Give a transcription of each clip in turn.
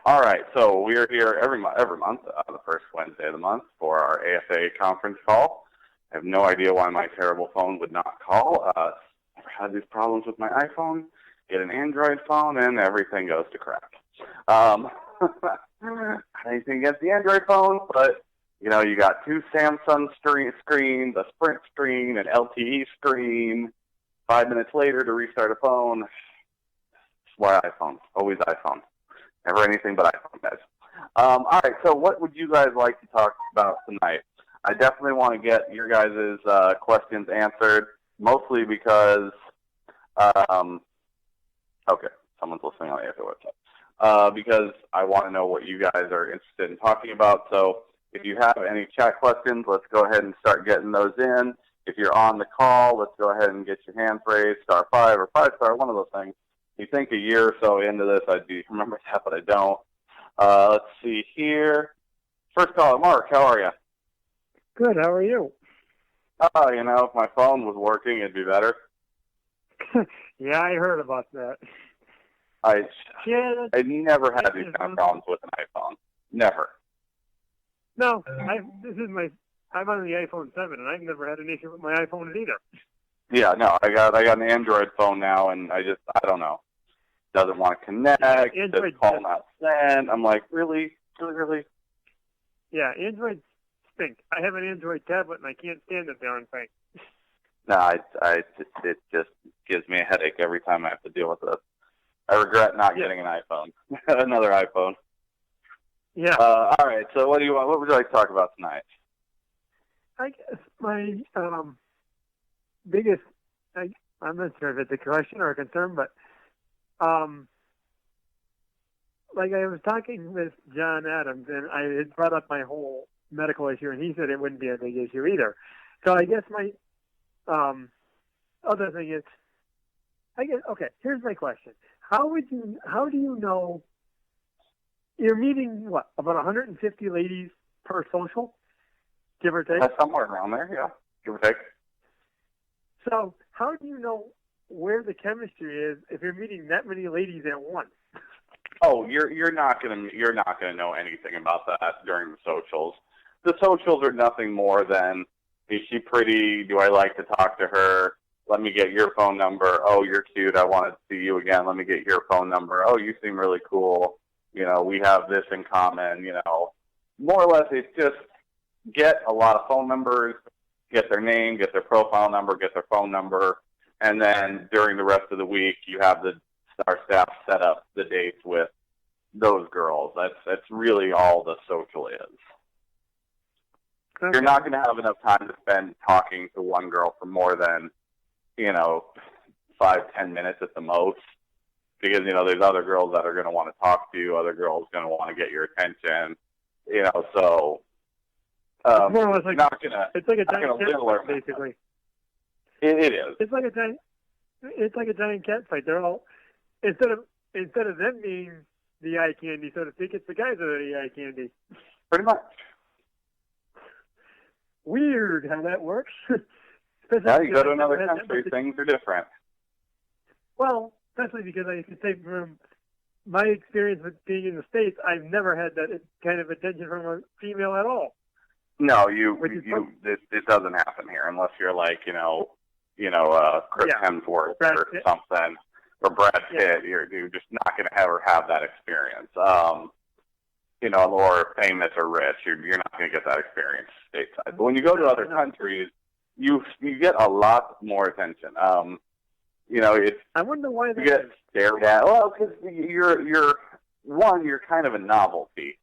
All right, so we're here every month, the first Wednesday of the month, for our AFA conference call. I have no idea why my terrible phone would not call. I've had these problems with my iPhone, get an Android phone, and everything goes to crap. Anything against the Android phone, but you got two Samsung screens, a Sprint screen, an LTE screen. 5 minutes later to restart a phone. That's why iPhone, always iPhone. Never anything but iPhone, guys. All right, so what would you guys like to talk about tonight? I definitely want to get your guys' questions answered, mostly because, okay, someone's listening on the AFA website, because I want to know what you guys are interested in talking about. So if you have any chat questions, let's go ahead and start getting those in. If you're on the call, let's go ahead and get your hands raised, *5 or 5-star, one of those things. You think a year or so into this, I'd remember that, but I don't. Let's see here. First caller, Mark, how are you? Good, how are you? If my phone was working, it'd be better. Yeah, I heard about that. I never had these kind of problems with an iPhone. Never. No, I'm on the iPhone 7, and I've never had an issue with my iPhone either. Yeah, no, I got an Android phone now, and I don't know. Doesn't want to connect. Just call not send. I'm like, really? Yeah, Android stink. I have an Android tablet, and I can't stand the darn thing. No, it just gives me a headache every time I have to deal with this. I regret not getting an iPhone. Another iPhone. Yeah. All right. So what would you like to talk about tonight? I guess my biggest, I'm not sure if it's a question or a concern, but like I was talking with John Adams, and I had brought up my whole medical issue, and he said it wouldn't be a big issue either. So I guess my other thing is, okay, here's my question. How do you know you're meeting, about 150 ladies per social, give or take? That's somewhere around there, yeah, give or take. So how do you know where the chemistry is if you're meeting that many ladies at once? Oh, you're not gonna know anything about that during the socials. The socials are nothing more than, is she pretty? Do I like to talk to her? Let me get your phone number. Oh, you're cute. I want to see you again. Let me get your phone number. Oh, you seem really cool. We have this in common. More or less, it's just get a lot of phone numbers, get their name, get their profile number, get their phone number, and then during the rest of the week, you have our staff set up the dates with those girls. That's really all the social is. Okay. You're not going to have enough time to spend talking to one girl for more than 5-10 minutes at the most, because there's other girls that are going to want to talk to you, other girls going to want to get your attention, so it's more or less like, it's like a giant cat, basically. It is. It's like a giant cat fight. They're all, instead of them being the eye candy, so to speak, it's the guys that are the eye candy. Pretty much. Weird how that works. Yeah, you go to another country, things are different. Well, especially because I can say from my experience with being in the States, I've never had that kind of attention from a female at all. No, it doesn't happen here unless you're like, Chris Hemsworth or something, or Brad Pitt. Yeah. You're just not going to ever have that experience. Or famous or rich, you're not going to get that experience stateside. But when you go to other countries, you get a lot more attention. I wonder why you get stared at. Well, because you're kind of a novelty,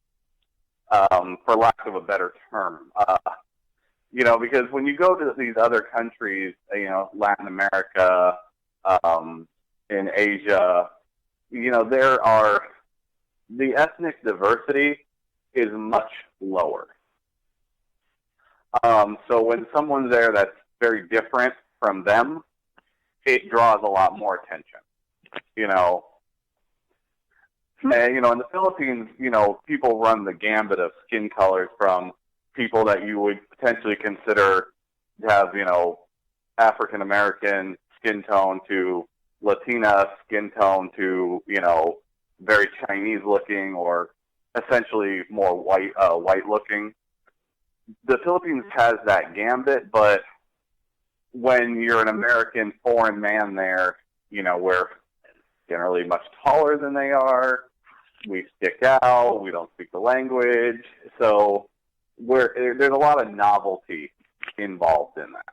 for lack of a better term. Because when you go to these other countries, Latin America, in Asia, the ethnic diversity is much lower. So when someone's there that's very different from them, it draws a lot more attention. And, in the Philippines, people run the gambit of skin colors from people that you would potentially consider to have, African-American skin tone to Latina skin tone to, very Chinese looking or essentially more white looking. The Philippines has that gambit, but when you're an American foreign man there, we're generally much taller than they are. We stick out. We don't speak the language. So there's a lot of novelty involved in that.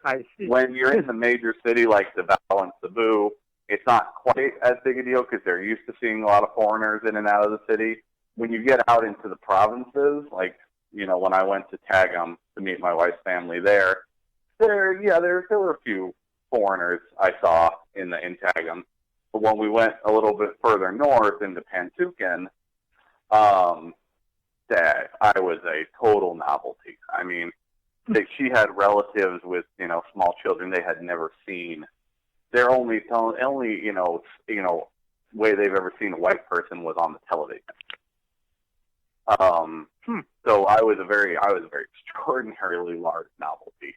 I see. When you're in the major city like Davao and Cebu, it's not quite as big a deal because they're used to seeing a lot of foreigners in and out of the city. When you get out into the provinces, like, when I went to Tagum to meet my wife's family there were a few foreigners I saw in Tagum. But when we went a little bit further north into Pantukan, that I was a total novelty. I mean, she had relatives with, small children they had never seen. Their only way they've ever seen a white person was on the television. So I was a very extraordinarily large novelty.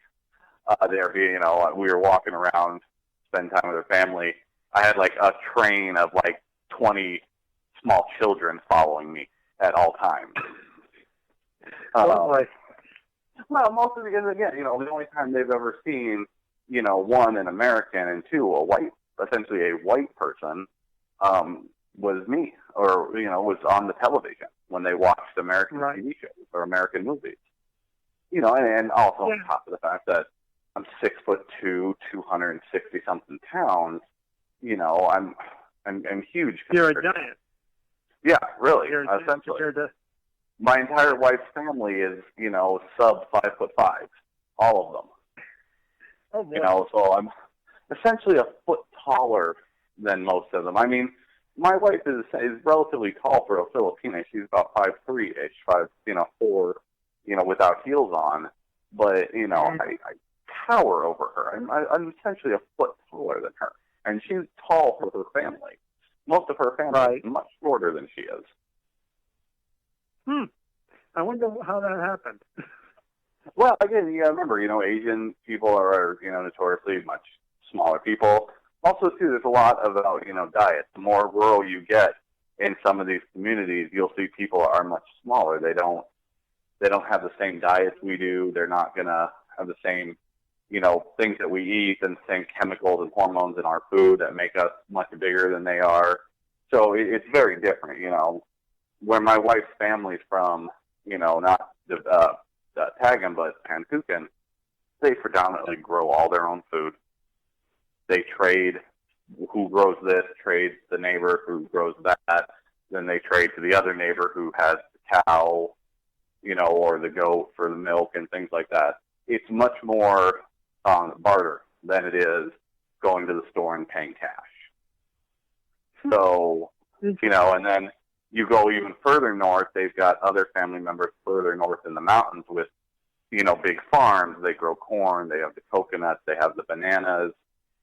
We were walking around, spending time with her family. I had like a train of like 20 small children following me at all times. Well, mostly because, again, the only time they've ever seen, one, an American, and two, essentially a white person, was me, or, was on the television when they watched American TV shows or American movies. And also on top of the fact that I'm 6'2", 260 something pounds, I'm huge. You're a giant. Yeah, really, essentially. My entire wife's family is, sub 5'5", all of them. Oh, boy. So I'm essentially a foot taller than most of them. I mean, my wife is relatively tall for a Filipina. She's about 5'3"-ish, 4, without heels on. But I tower over her. I'm essentially a foot taller than her, and she's tall for her family. Most of her family is much shorter than she is. I wonder how that happened. Well, again, you got to remember, Asian people are, notoriously much smaller people. Also, too, there's a lot about, diet. The more rural you get in some of these communities, you'll see people are much smaller. They don't have the same diets we do. They're not going to have the same, things that we eat and the same chemicals and hormones in our food that make us much bigger than they are. So it's very different, Where my wife's family's from, not Tagum, but Pantukan, they predominantly grow all their own food. They trade who grows this, trades the neighbor who grows that, then they trade to the other neighbor who has the cow, or the goat for the milk and things like that. It's much more barter than it is going to the store and paying cash. So, and then you go even further north, they've got other family members further north in the mountains with, big farms. They grow corn, they have the coconuts, they have the bananas,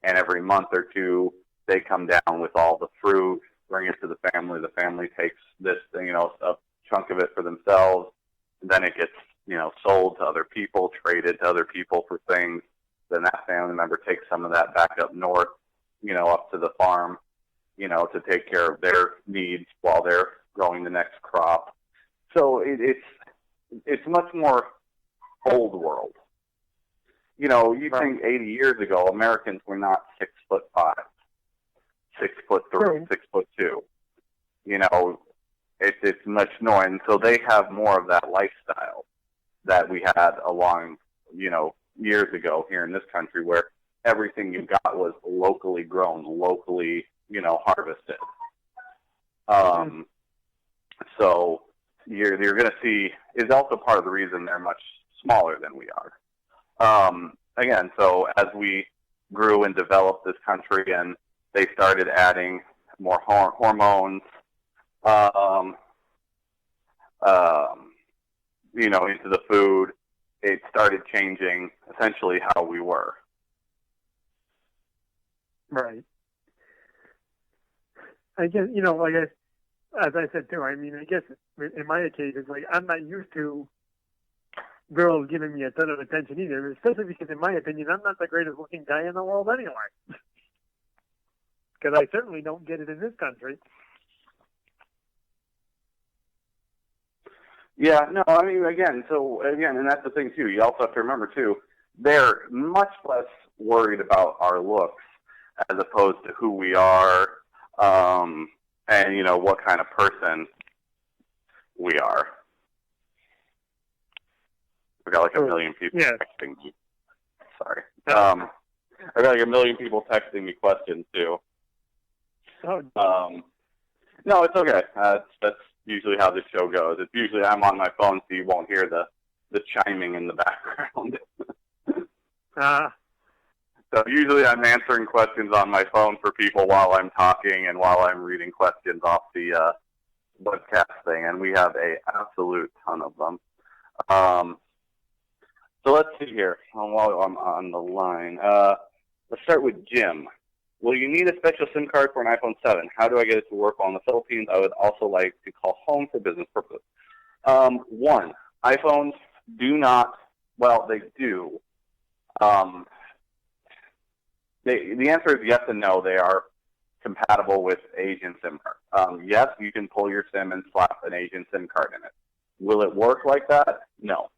and every month or two, they come down with all the fruit, bring it to the family. The family takes this, a chunk of it for themselves, and then it gets, sold to other people, traded to other people for things. Then that family member takes some of that back up north, up to the farm, to take care of their needs while they're growing the next crop. So it's much more old world. You think 80 years ago, Americans were not 6'5", 6'3", 6'2". It's much more, and so they have more of that lifestyle that we had along, years ago here in this country, where everything you got was locally grown, locally, harvested. So you're going to see is also part of the reason they're much smaller than we are. Again, so as we grew and developed this country, and they started adding more hormones, into the food, it started changing essentially how we were. Right. I guess, as I said too, I guess in my case, it's like I'm not used to girls giving me a ton of attention either, especially because, in my opinion, I'm not the greatest looking guy in the world anyway. because I certainly don't get it in this country. Yeah, no, I mean, again, and that's the thing, too. You also have to remember, too, they're much less worried about our looks as opposed to who we are, and, you know, what kind of person we are. We got like a million people texting me. Sorry. I got like a million people texting me questions, too. No, it's okay. That's usually how this show goes. It's usually I'm on my phone, so you won't hear the chiming in the background. So usually I'm answering questions on my phone for people while I'm talking and while I'm reading questions off the webcast thing, and we have a absolute ton of them. So let's see here. While I'm on the line, let's start with Jim. Will you need a special SIM card for an iPhone 7? How do I get it to work while in the Philippines? I would also like to call home for business purposes. One, iPhones do not, well, they do. The answer is yes and no. They are compatible with Asian SIM cards. Yes, you can pull your SIM and slap an Asian SIM card in it. Will it work like that? No.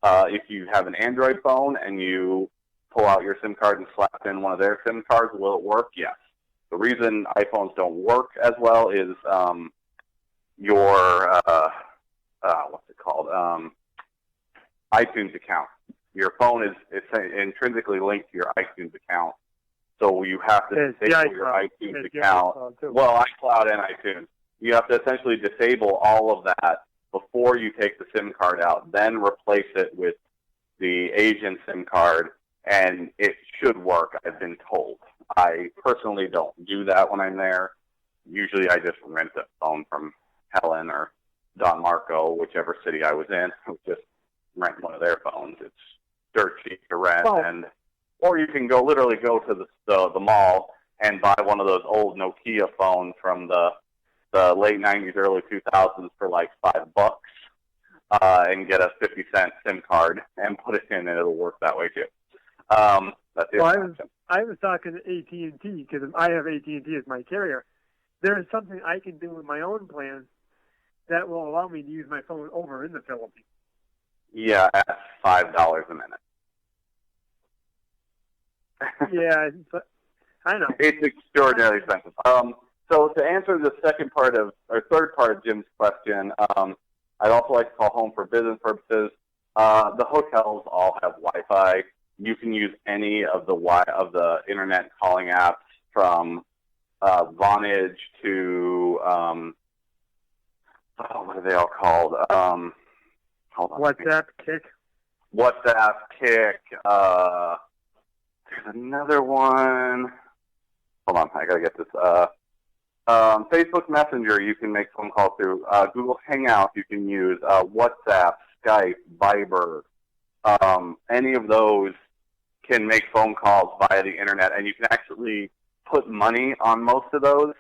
If you have an Android phone and you pull out your SIM card and slap in one of their SIM cards, will it work? Yes. The reason iPhones don't work as well is your, what's it called, iTunes account. Your phone is intrinsically linked to your iTunes account, so you have to disable your iTunes account. Well, iCloud and iTunes. You have to essentially disable all of that before you take the SIM card out, then replace it with the Asian SIM card, and it should work, I've been told. I personally don't do that when I'm there. Usually I just rent a phone from Helen or Don Marco, whichever city I was in. Just rent one of their phones. It's dirt cheap to rent. Or you can literally go to the mall and buy one of those old Nokia phones from the late 90s, early 2000s for like $5, and get a 50-cent SIM card and put it in, and it'll work that way too. That's it. Well, I was talking to AT&T because I have AT&T as my carrier. There is something I can do with my own plan that will allow me to use my phone over in the Philippines. Yeah, at $5 a minute. Yeah, but I know. It's extraordinarily expensive. So to answer the third part of Jim's question, I'd also like to call home for business purposes. The hotels all have Wi-Fi. You can use any of the internet calling apps from Vonage to what are they all called? Hold on. WhatsApp, Kick. There's another one. Hold on, I gotta get this. Facebook Messenger, you can make phone calls through. Google Hangout, you can use. WhatsApp, Skype, Viber. Any of those can make phone calls via the internet, and you can actually put money on most of those.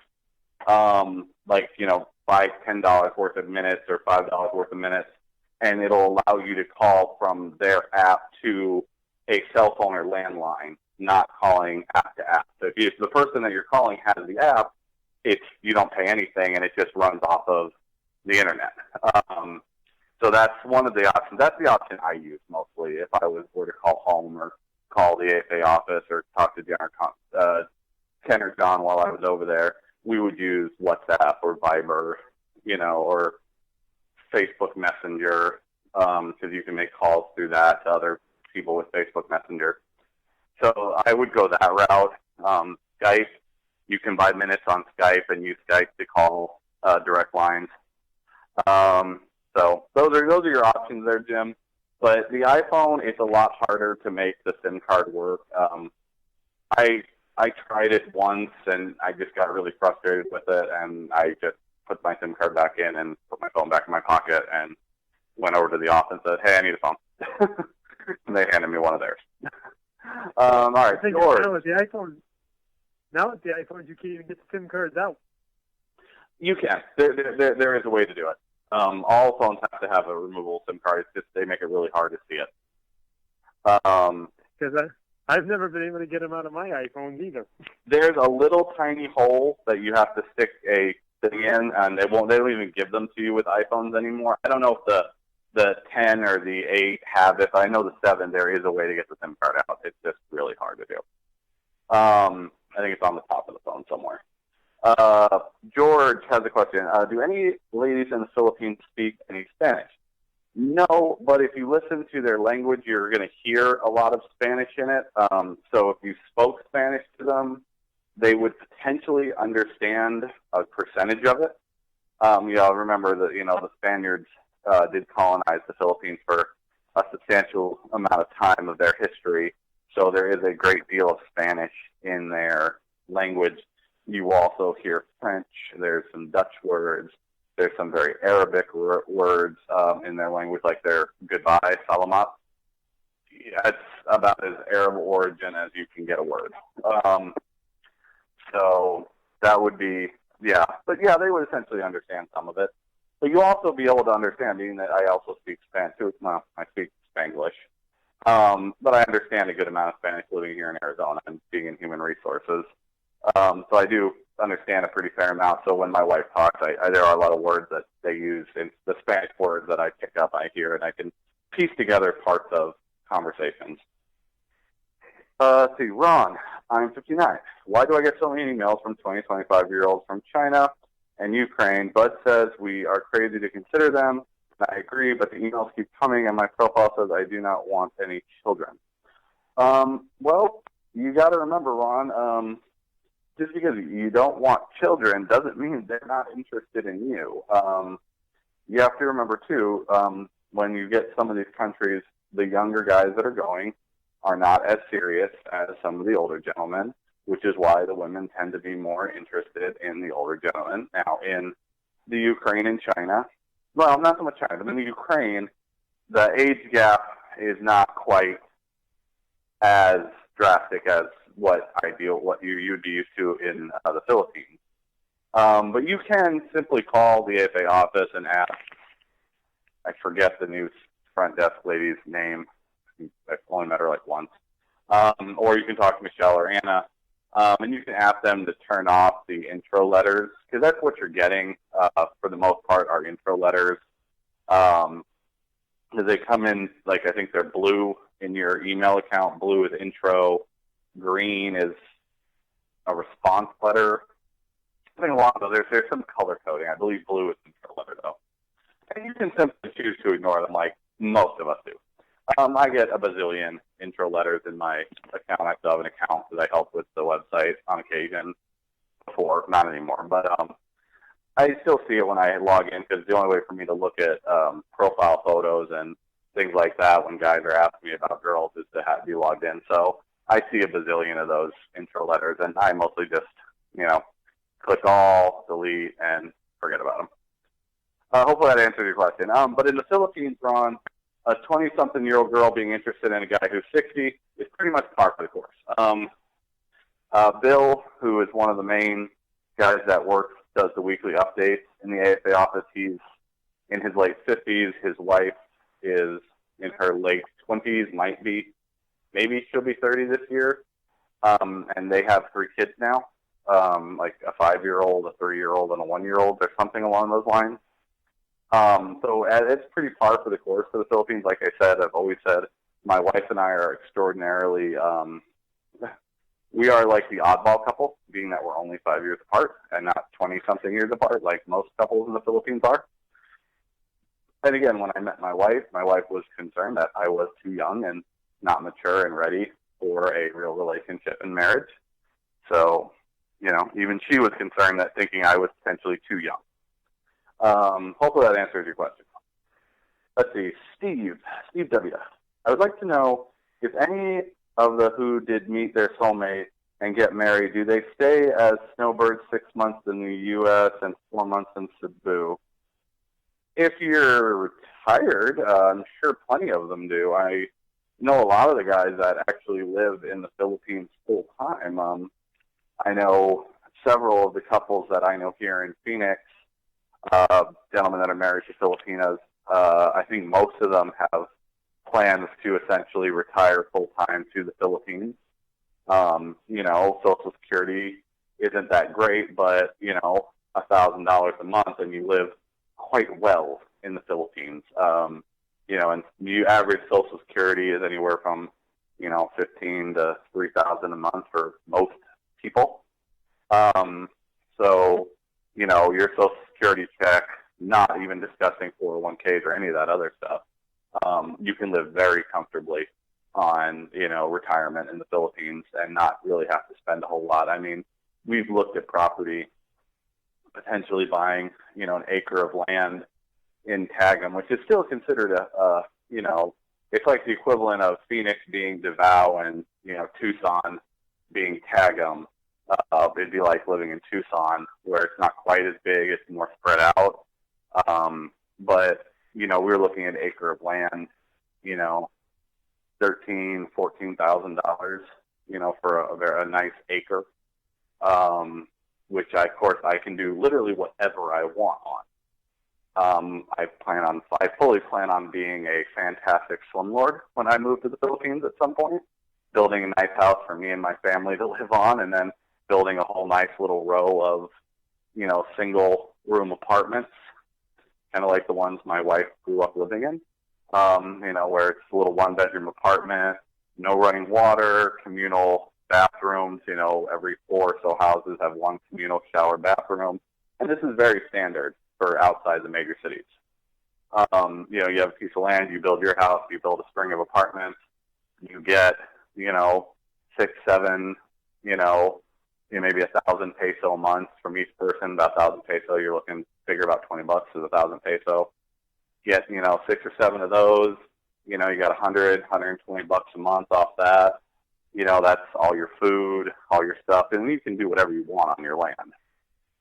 Like, buy $10 worth of minutes or $5 worth of minutes, and it'll allow you to call from their app to a cell phone or landline, not calling app to app. So if the person that you're calling has the app, you don't pay anything, and it just runs off of the internet. So that's one of the options. That's the option I use mostly if I were to call home or call the AFA office or talk to Ken or John while I was over there. We would use WhatsApp or Viber, or Facebook Messenger, because you can make calls through that to other people with Facebook Messenger. So I would go that route. Skype, you can buy minutes on Skype and use Skype to call direct lines. So those are your options there, Jim. But the iPhone, it's a lot harder to make the SIM card work. I tried it once, and I just got really frustrated with it, and I just put my SIM card back in and put my phone back in my pocket and went over to the office and said, hey, I need a phone. And they handed me one of theirs. All right, I think George. now with the iPhones, you can't even get the SIM cards out. You can. There is a way to do it. All phones have to have a removable SIM card. It's just they make it really hard to see it. Because I've never been able to get them out of my iPhones either. There's a little tiny hole that you have to stick a thing in, and they don't even give them to you with iPhones anymore. I don't know if the 10 or the 8 have it, but I know the 7, there is a way to get the SIM card out. It's just really hard to do. I think it's on the top of the phone somewhere. George has a question. Do any ladies in the Philippines speak any Spanish? No, but if you listen to their language, you're going to hear a lot of Spanish in it. So if you spoke Spanish to them, they would potentially understand a percentage of it. Remember that, the Spaniards did colonize the Philippines for a substantial amount of time of their history. So there is a great deal of Spanish in their language. You also hear French. There's some Dutch words. There's some very Arabic words in their language, like their goodbye, salamat. Yeah, it's about as Arab origin as you can get a word. So that would be, yeah. But yeah, they would essentially understand some of it. But you'll also be able to understand, being that I also speak Spanish too. Well, I speak Spanglish. But I understand a good amount of Spanish living here in Arizona and being in human resources. So I do understand a pretty fair amount. So when my wife talks, there are a lot of words that they use, in the Spanish words that I pick up, I hear, and I can piece together parts of conversations. Let's see, Ron, I'm 59. Why do I get so many emails from 20, 25-year-olds from China and Ukraine? Bud says we are crazy to consider them. I agree, but the emails keep coming, and my profile says I do not want any children. Well, you got to remember, Ron, just because you don't want children doesn't mean they're not interested in you. You have to remember, too, when you get some of these countries, the younger guys that are going are not as serious as some of the older gentlemen, which is why the women tend to be more interested in the older gentlemen. Now, in the Ukraine and China, well, not so much China, but in the Ukraine, the age gap is not quite as drastic as what you'd be used to in the Philippines. But you can simply call the AFA office and ask, I forget the new front desk lady's name. I've only met her like once. Or you can talk to Michelle or Anna, and you can ask them to turn off the intro letters, because that's what you're getting for the most part, are intro letters. They come in, like, I think they're blue in your email account. Blue is intro. Green is a response letter. Something along those. There's some color coding. I believe blue is intro letter, though. And you can simply choose to ignore them, like most of us do. I get a bazillion intro letters in my account. I still have an account that I help with the website on occasion before, not anymore. But I still see it when I log in, because the only way for me to look at profile photos and things like that when guys are asking me about girls is to be logged in. So I see a bazillion of those intro letters, and I mostly just, click all, delete, and forget about them. Hopefully that answers your question. But in the Philippines, Ron, a 20-something-year-old girl being interested in a guy who's 60 is pretty much par for the course. Bill, who is one of the main guys that does the weekly updates in the AFA office, he's in his late 50s. His wife is in her late 20s, maybe she'll be 30 this year. And they have 3 kids now, like a 5-year-old, a 3-year-old, and a 1-year-old, or something along those lines. So it's pretty par for the course for the Philippines. Like I said, I've always said, my wife and I are extraordinarily, we are like the oddball couple, being that we're only 5 years apart and not 20-something years apart like most couples in the Philippines are. And again, when I met my wife was concerned that I was too young and not mature and ready for a real relationship and marriage. So, even she was concerned, that thinking I was potentially too young. Hopefully that answers your question. Let's see, Steve W. I would like to know if any of the who did meet their soulmate and get married, do they stay as snowbirds 6 months in the U.S. and 4 months in Cebu? If you're retired, I'm sure plenty of them do. I know a lot of the guys that actually live in the Philippines full time. I know several of the couples that I know here in Phoenix, gentlemen that are married to Filipinas. I think most of them have plans to essentially retire full time to the Philippines. Social Security isn't that great, but, $1,000 a month and you live quite well in the Philippines. And you average Social Security is anywhere from, 15 to 3,000 a month for most people. Your Social Security check, not even discussing 401ks or any of that other stuff, you can live very comfortably on, retirement in the Philippines and not really have to spend a whole lot. I mean, we've looked at property, potentially buying, an acre of land in Tagum, which is still considered it's like the equivalent of Phoenix being Davao and, Tucson being Tagum. It'd be like living in Tucson, where it's not quite as big, it's more spread out. But we were looking at an acre of land, $14,000, for a nice acre, which of course I can do literally whatever I want on. I fully plan on being a fantastic slumlord when I move to the Philippines at some point, building a nice house for me and my family to live on, and then building a whole nice little row of, single room apartments, kind of like the ones my wife grew up living in, where it's a little 1-bedroom apartment, no running water, communal bathrooms, every 4 or so houses have one communal shower bathroom. And this is very standard for outside the major cities. You have a piece of land, you build your house, you build a string of apartments, you get, 6, 7, maybe 1,000 peso a month from each person, about 1,000 peso. You're looking figure about $20 is 1,000 peso. Get, 6 or 7 of those, you got 100, 120 bucks a month off that. That's all your food, all your stuff, and you can do whatever you want on your land.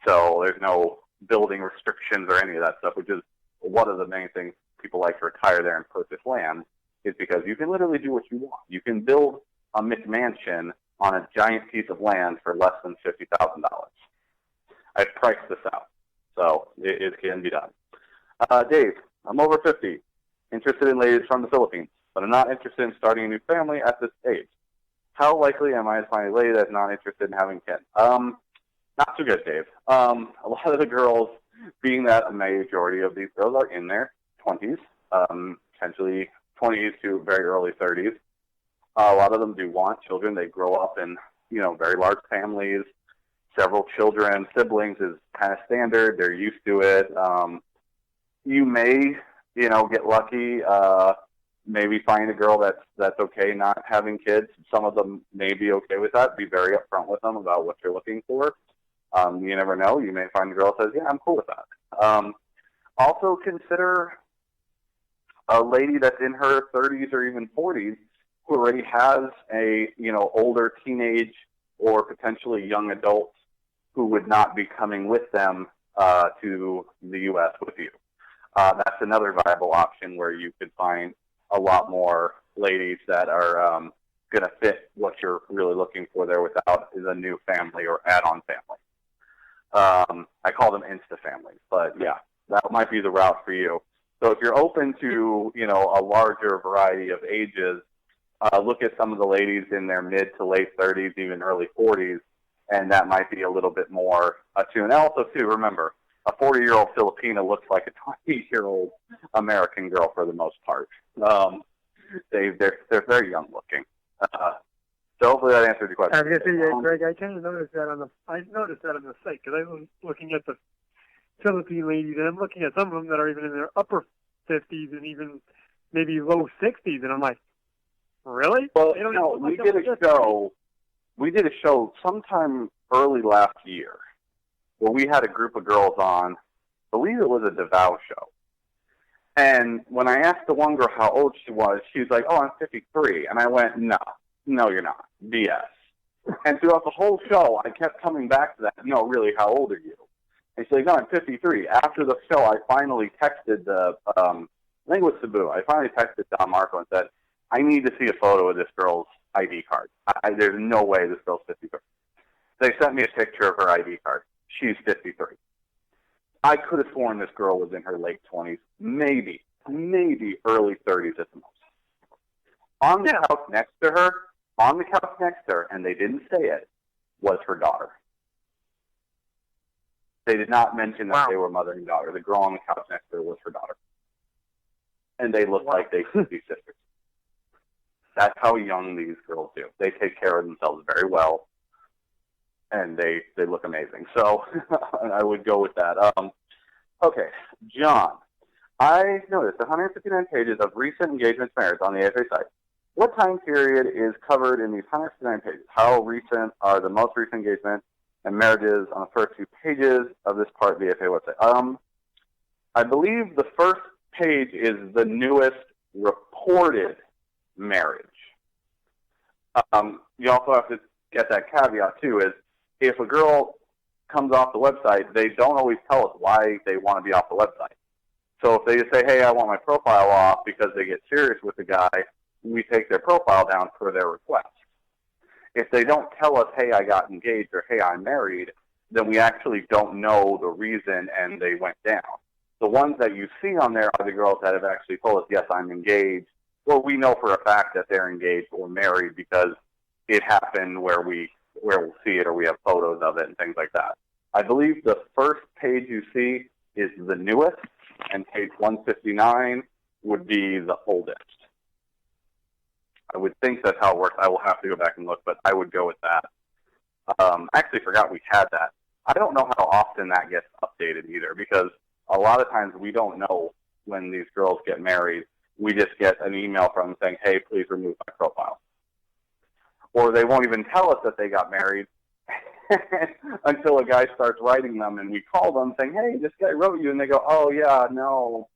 So there's no building restrictions or any of that stuff, which is one of the main things people like to retire there and purchase land, is because you can literally do what you want. You can build a McMansion on a giant piece of land for less than $50,000. I've priced this out, so it can be done. Dave, I'm over 50, interested in ladies from the Philippines, but I'm not interested in starting a new family at this age. How likely am I to find a lady that's not interested in having kids? Not too good, Dave. A lot of the girls, being that a majority of these girls are in their 20s, potentially 20s to very early 30s, a lot of them do want children. They grow up in, very large families, several children, siblings is kind of standard. They're used to it. You may, get lucky, maybe find a girl that's okay not having kids. Some of them may be okay with that. Be very upfront with them about what you're looking for. You never know. You may find a girl that says, yeah, I'm cool with that. Also consider a lady that's in her 30s or even 40s who already has a, older teenage or potentially young adult who would not be coming with them to the U.S. with you. That's another viable option where you could find a lot more ladies that are going to fit what you're really looking for there without the new family or add-on family. I call them insta families, but yeah, that might be the route for you. So if you're open to, a larger variety of ages, look at some of the ladies in their mid to late 30s, even early 40s, and that might be a little bit more attuned. Also, too, remember, a 40-year-old Filipina looks like a 20-year-old American girl for the most part. They're very young looking. So hopefully that answered your question. I was going to say, Greg, I kind of noticed that on the site, because I was looking at the Philippine ladies, and I'm looking at some of them that are even in their upper 50s and even maybe low 60s, and I'm like, really? Well, we did a show sometime early last year where we had a group of girls on. I believe it was a Davao show. And when I asked the one girl how old she was like, oh, I'm 53. And I went, no, you're not. BS. And throughout the whole show, I kept coming back to that. No, really, how old are you? And she's like, no, I'm 53. After the show, I finally texted I think it was Cebu. I finally texted Don Marco and said, I need to see a photo of this girl's ID card. There's no way this girl's 53. They sent me a picture of her ID card. She's 53. I could have sworn this girl was in her late 20s, maybe early 30s at the most. On the couch next to her on the couch next to her, and they didn't say it, was her daughter. They did not mention that they were mother and daughter. The girl on the couch next to her was her daughter. And they looked like they could be sisters. That's how young these girls do. They take care of themselves very well, and they look amazing. So I would go with that. Okay, John. I noticed 159 pages of recent engagements marriage on the AFA site. What time period is covered in these 159 pages? How recent are the most recent engagements and marriages on the first few pages of this part of the AFA website? I believe the first page is the newest reported marriage. You also have to get that caveat, too, is if a girl comes off the website, they don't always tell us why they want to be off the website. So if they just say, hey, I want my profile off because they get serious with the guy, we take their profile down per their request. If they don't tell us, hey, I got engaged or hey, I'm married, then we actually don't know the reason and they went down. The ones that you see on there are the girls that have actually told us, yes, I'm engaged, or we know for a fact that they're engaged or married because it happened where we'll see it or we have photos of it and things like that. I believe the first page you see is the newest, and page 159 would be the oldest. I would think that's how it works. I will have to go back and look, but I would go with that. I actually forgot we had that. I don't know how often that gets updated either, because a lot of times we don't know when these girls get married. We just get an email from them saying, hey, please remove my profile. Or they won't even tell us that they got married until a guy starts writing them, and we call them saying, hey, this guy wrote you, and they go, oh, yeah, no,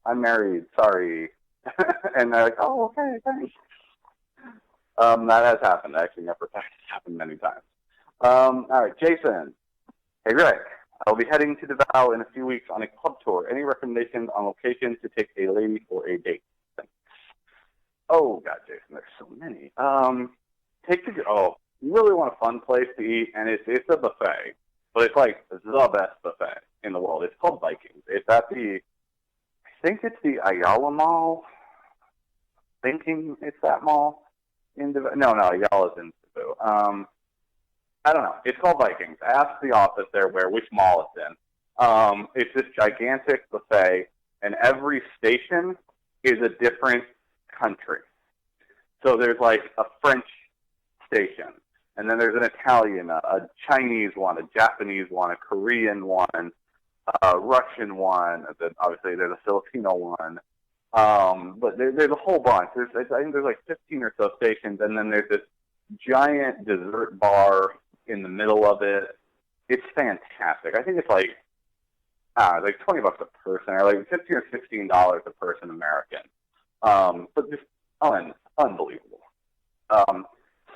I'm married, sorry. And they're like, oh, okay, thanks. That has happened, actually. It's happened many times. All right, Jason. Hey, Rick. I'll be heading to Davao in a few weeks on a club tour. Any recommendations on locations to take a lady for a date? Thanks. Oh, God, Jason, there's so many. You really want a fun place to eat, and it's a buffet, but it's like the best buffet in the world. It's called Vikings. It's at I think it's the Ayala Mall. Thinking it's that mall in Davao. No, Ayala's in Cebu. I don't know. It's called Vikings. Ask the office there which mall it's in. It's this gigantic buffet, and every station is a different country. So there's like a French station, and then there's an Italian, a Chinese one, a Japanese one, a Korean one, a Russian one. Obviously, there's a Filipino one. But there's a whole bunch. I think there's like 15 or so stations, and then there's this giant dessert bar in the middle of it. It's fantastic. I think it's like $20 a person, or like $15 or $16 a person American. But just unbelievable.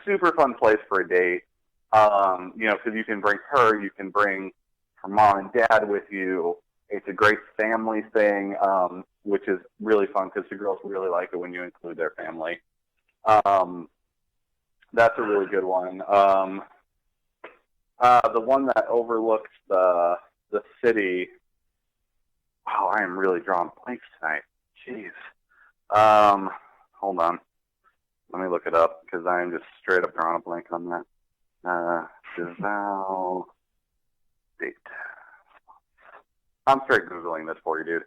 Super fun place for a date. Because you can bring her, you can bring her mom and dad with you. It's a great family thing, which is really fun because the girls really like it when you include their family. That's a really good one. The one that overlooks the city. Wow, I am really drawing blanks tonight. Jeez. Hold on. Let me look it up because I am just straight up drawing a blank on that. Davao date. I'm straight Googling this for you, dude.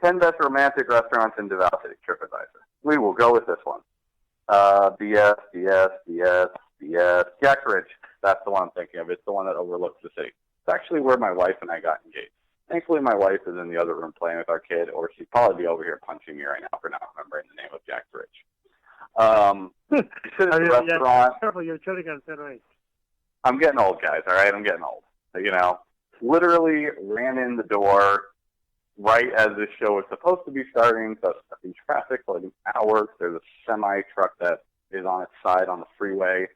10 best romantic restaurants in Davao City, TripAdvisor. We will go with this one. BS. Jack Ridge. That's the one I'm thinking of. It's the one that overlooks the city. It's actually where my wife and I got engaged. Thankfully, my wife is in the other room playing with our kid, or she'd probably be over here punching me right now for not remembering the name of Jack Ridge. Restaurant. Careful, you're treading on thin ice. I'm getting old, guys, all right? I'm getting old. Literally ran in the door right as this show was supposed to be starting, so I was stuck in traffic for like an hour. There's a semi-truck that is on its side on the freeway,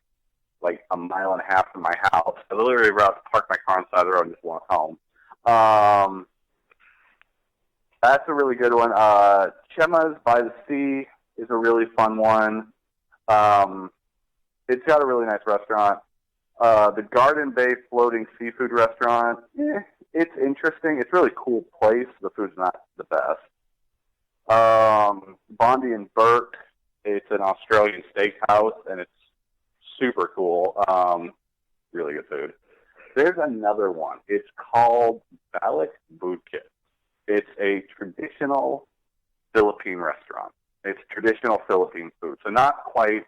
like a mile and a half from my house. I literally were out to park my car on the side of the road and just walk home. That's a really good one. Chema's by the Sea is a really fun one. It's got a really nice restaurant. The Garden Bay Floating Seafood Restaurant, it's interesting. It's a really cool place. The food's not the best. Bondi and Burke. It's an Australian steakhouse, and it's super cool. Really good food. There's another one. It's called Balik Bukit. It's a traditional Philippine restaurant. It's traditional Philippine food. So not quite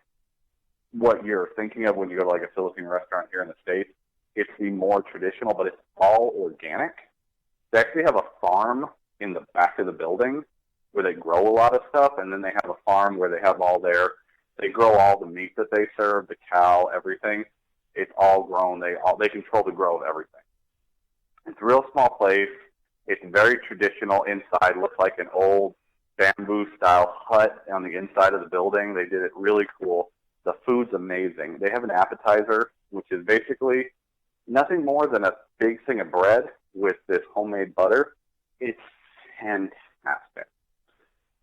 what you're thinking of when you go to like a Philippine restaurant here in the States. It's the more traditional, but it's all organic. They actually have a farm in the back of the building where they grow a lot of stuff, and then they have a farm where they have they grow all the meat that they serve, the cow, everything. It's all grown. They control the grow of everything. It's a real small place. It's very traditional inside. Looks like an old bamboo-style hut on the inside of the building. They did it really cool. The food's amazing. They have an appetizer, which is basically nothing more than a big thing of bread with this homemade butter. It's fantastic.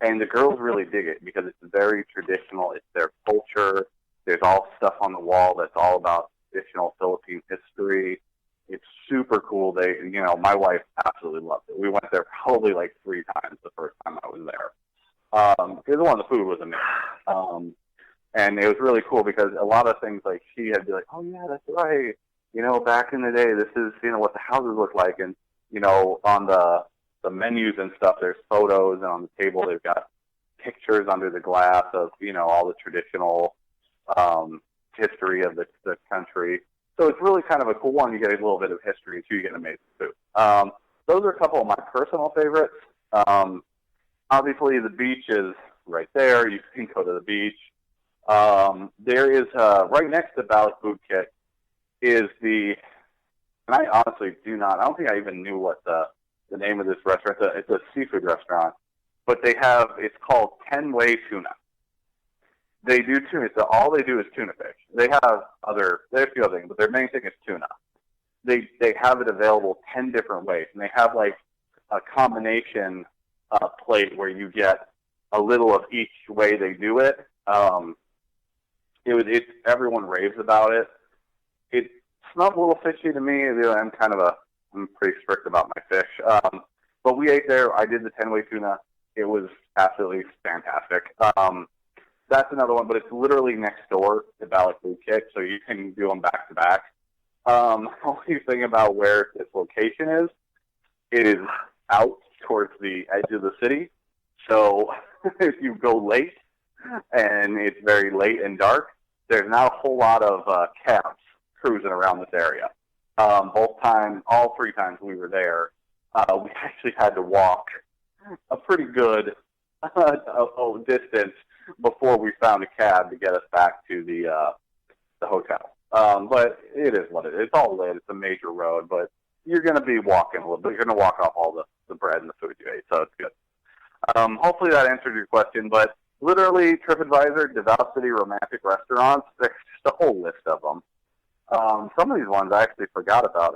And the girls really dig it because it's very traditional. It's their culture. There's all stuff on the wall that's all about traditional Philippine history. It's super cool. My wife absolutely loved it. We went there probably like 3 times the first time I was there. Because the food was amazing. And it was really cool because a lot of things like she had to be like, oh yeah, that's right. Back in the day, this is, what the houses look like. And, on the menus and stuff, there's photos, and on the table they've got pictures under the glass of, all the traditional history of the country. So it's really kind of a cool one. You get a little bit of history, and you get amazing food. Those are a couple of my personal favorites. Obviously, the beach is right there. You can go to the beach. There is, right next to Balik Bukit is and I honestly I don't think I even knew what the name of this restaurant. It's a seafood restaurant, but it's called 10-Way Tuna. They do tuna. So all they do is tuna fish. They have a few other things, but their main thing is tuna. They have it available 10 different ways, and they have like a combination plate where you get a little of each way they do it. Everyone raves about it. It smelled a little fishy to me. I'm pretty strict about my fish. But we ate there. I did the 10-Way Tuna. It was absolutely fantastic. That's another one, but it's literally next door to Balik Bukit, so you can do them back to back. Only thing about where this location is, it is out towards the edge of the city. So if you go late and it's very late and dark, there's not a whole lot of cabs cruising around this area. All 3 times we were there, we actually had to walk a pretty good distance before we found a cab to get us back to the hotel. But it is what it is. It's all lit. It's a major road, but you're going to be walking a little bit. You're going to walk off all the bread and the food you ate, so it's good. Hopefully that answered your question, but literally TripAdvisor, Davao City romantic restaurants, there's just a whole list of them. Some of these ones I actually forgot about.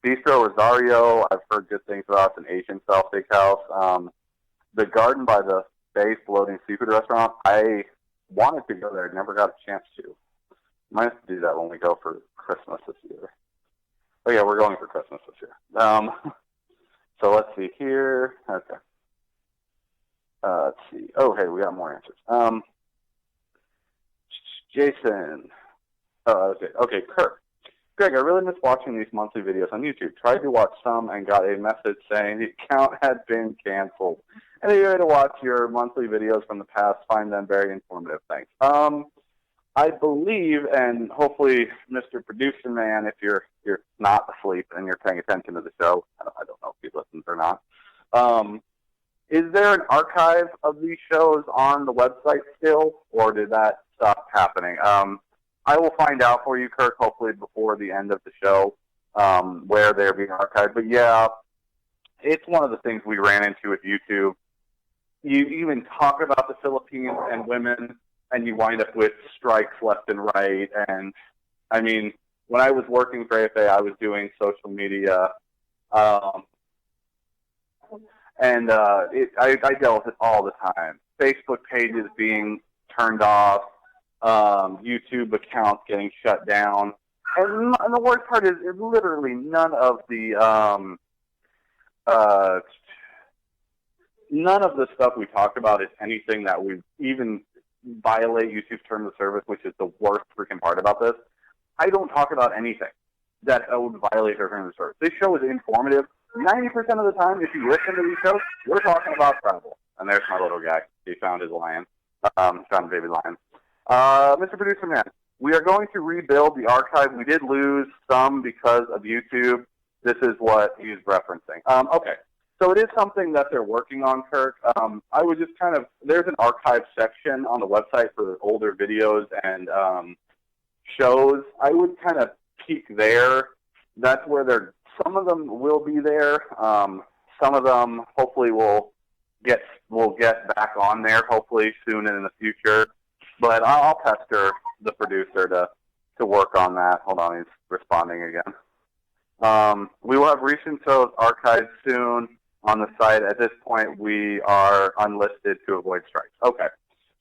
Bistro Rosario, I've heard good things about. It's an Asian-style steakhouse. The Garden by the Bay Floating Seafood Restaurant, I wanted to go there. Never got a chance to. Might have to do that when we go for Christmas this year. Oh, yeah, we're going for Christmas this year. So let's see here. Okay. Let's see. Oh, hey, we got more answers. Jason. Okay, Kirk. Greg, I really miss watching these monthly videos on YouTube. Tried to watch some and got a message saying the account had been canceled. Any way to watch your monthly videos from the past? Find them very informative. Thanks. I believe, and hopefully, Mr. Producer Man, if you're not asleep and you're paying attention to the show, I don't know if he listens or not. Is there an archive of these shows on the website still, or did that stop happening? I will find out for you, Kirk, hopefully before the end of the show, where they're being archived. But yeah, it's one of the things we ran into with YouTube. You even talk about the Philippines and women, and you wind up with strikes left and right. And I mean, when I was working for AFA, I was doing social media, and I dealt with it all the time. Facebook pages being turned off, YouTube accounts getting shut down, and the worst part is literally none of the none of the stuff we talked about is anything that would even violate YouTube's terms of service, which is the worst freaking part about this. I don't talk about anything that would violate their terms of service. This show is informative. 90% of the time, if you listen to these shows, we're talking about travel. And there's my little guy. He found his lion. Found baby lion. Mr. Producer Man, we are going to rebuild the archive. We did lose some because of YouTube. This is what he's referencing. Okay. So it is something that they're working on, Kirk. I would just there's an archive section on the website for older videos and shows. I would kind of peek there. That's where some of them will be there. Some of them hopefully will get back on there hopefully soon and in the future. But I'll pester the producer to work on that. Hold on, he's responding again. We will have recent shows archived soon on the site. At this point, we are unlisted to avoid strikes. Okay.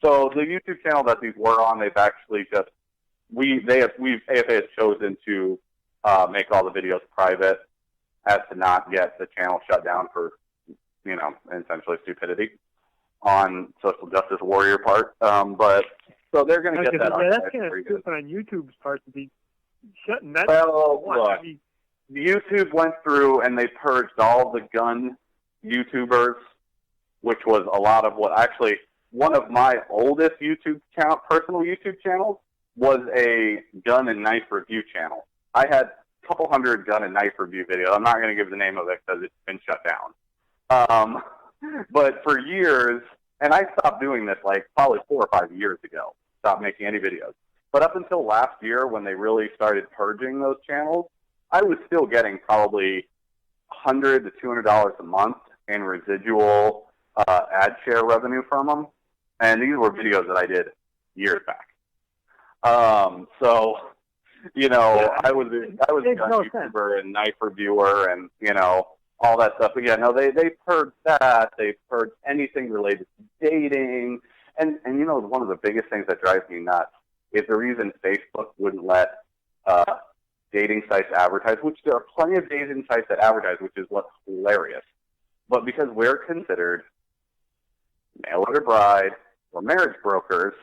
So the YouTube channel that these were on, they've actually just AFA has chosen to make all the videos private as to not get the channel shut down for, essentially stupidity on social justice warrior part. But so they're going to get that. Yeah, that's kind of stupid on YouTube's part to be shutting that. Well, look, YouTube went through and they purged all the gun YouTubers, which was a lot of what actually one of my oldest personal YouTube channels was a gun and knife review channel. I had a couple hundred gun and knife review videos. I'm not going to give the name of it because it's been shut down. But for years, and I stopped doing this like probably 4 or 5 years ago, stopped making any videos. But up until last year when they really started purging those channels, I was still getting probably $100 to $200 a month in residual ad share revenue from them. And these were videos that I did years back. So, I was a gun YouTuber and knife reviewer and, all that stuff. But yeah, no, they purged that. They purged anything related to dating. And one of the biggest things that drives me nuts is the reason Facebook wouldn't let dating sites advertise, which there are plenty of dating sites that advertise, which is what's hilarious. But because we're considered mail order bride or marriage brokers,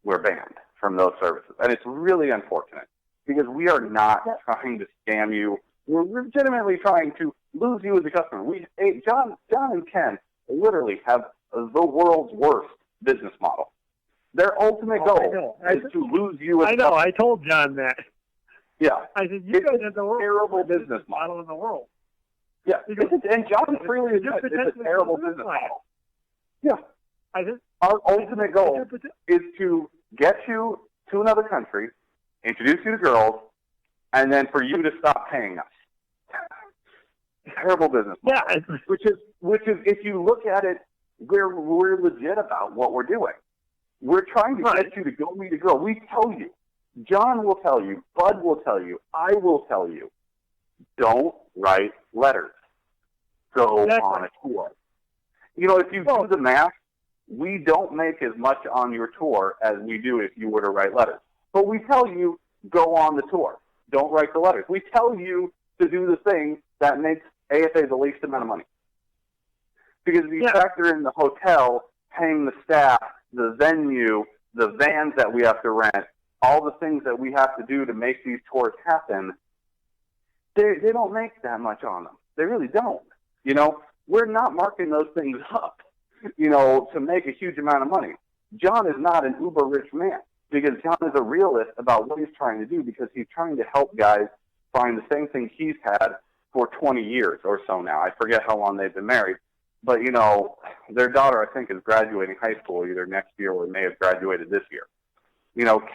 we're banned from those services. And it's really unfortunate because we are not trying to scam you. We're legitimately trying to lose you as a customer. John and Ken literally have the world's worst business model. Their ultimate goal is to lose you as a customer. I told John that. Yeah. I said, you guys have the worst terrible business model in the world. Yeah. And John freely admits it's a terrible business model. Yeah. Our ultimate goal is to get you to another country, introduce you to girls, and then for you to stop paying us. Terrible business model. Yeah. Which is if you look at it, we're legit about what we're doing. We're trying to get you to go meet a girl. We tell you. John will tell you. Bud will tell you. I will tell you. Don't write letters. Go on a tour. If you do the math, we don't make as much on your tour as we do if you were to write letters. But we tell you, go on the tour. Don't write the letters. We tell you to do the thing that makes AFA the least amount of money. Because if you factor in the hotel, paying the staff, the venue, the vans that we have to rent, all the things that we have to do to make these tours happen, they don't make that much on them. They really don't. We're not marking those things up, to make a huge amount of money. John is not an uber rich man because John is a realist about what he's trying to do because he's trying to help guys find the same thing he's had for 20 years or so now. I forget how long they've been married. But, their daughter, I think, is graduating high school either next year or may have graduated this year.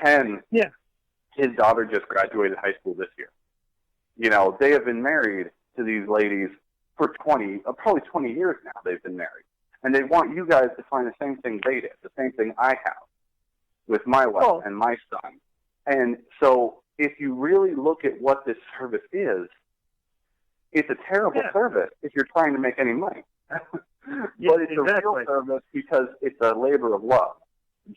Ken, his daughter just graduated high school this year. They have been married to these ladies for probably 20 years now they've been married. And they want you guys to find the same thing they did, the same thing I have with my wife and my son. And so if you really look at what this service is, it's a terrible service if you're trying to make any money. But it's a real service because it's a labor of love.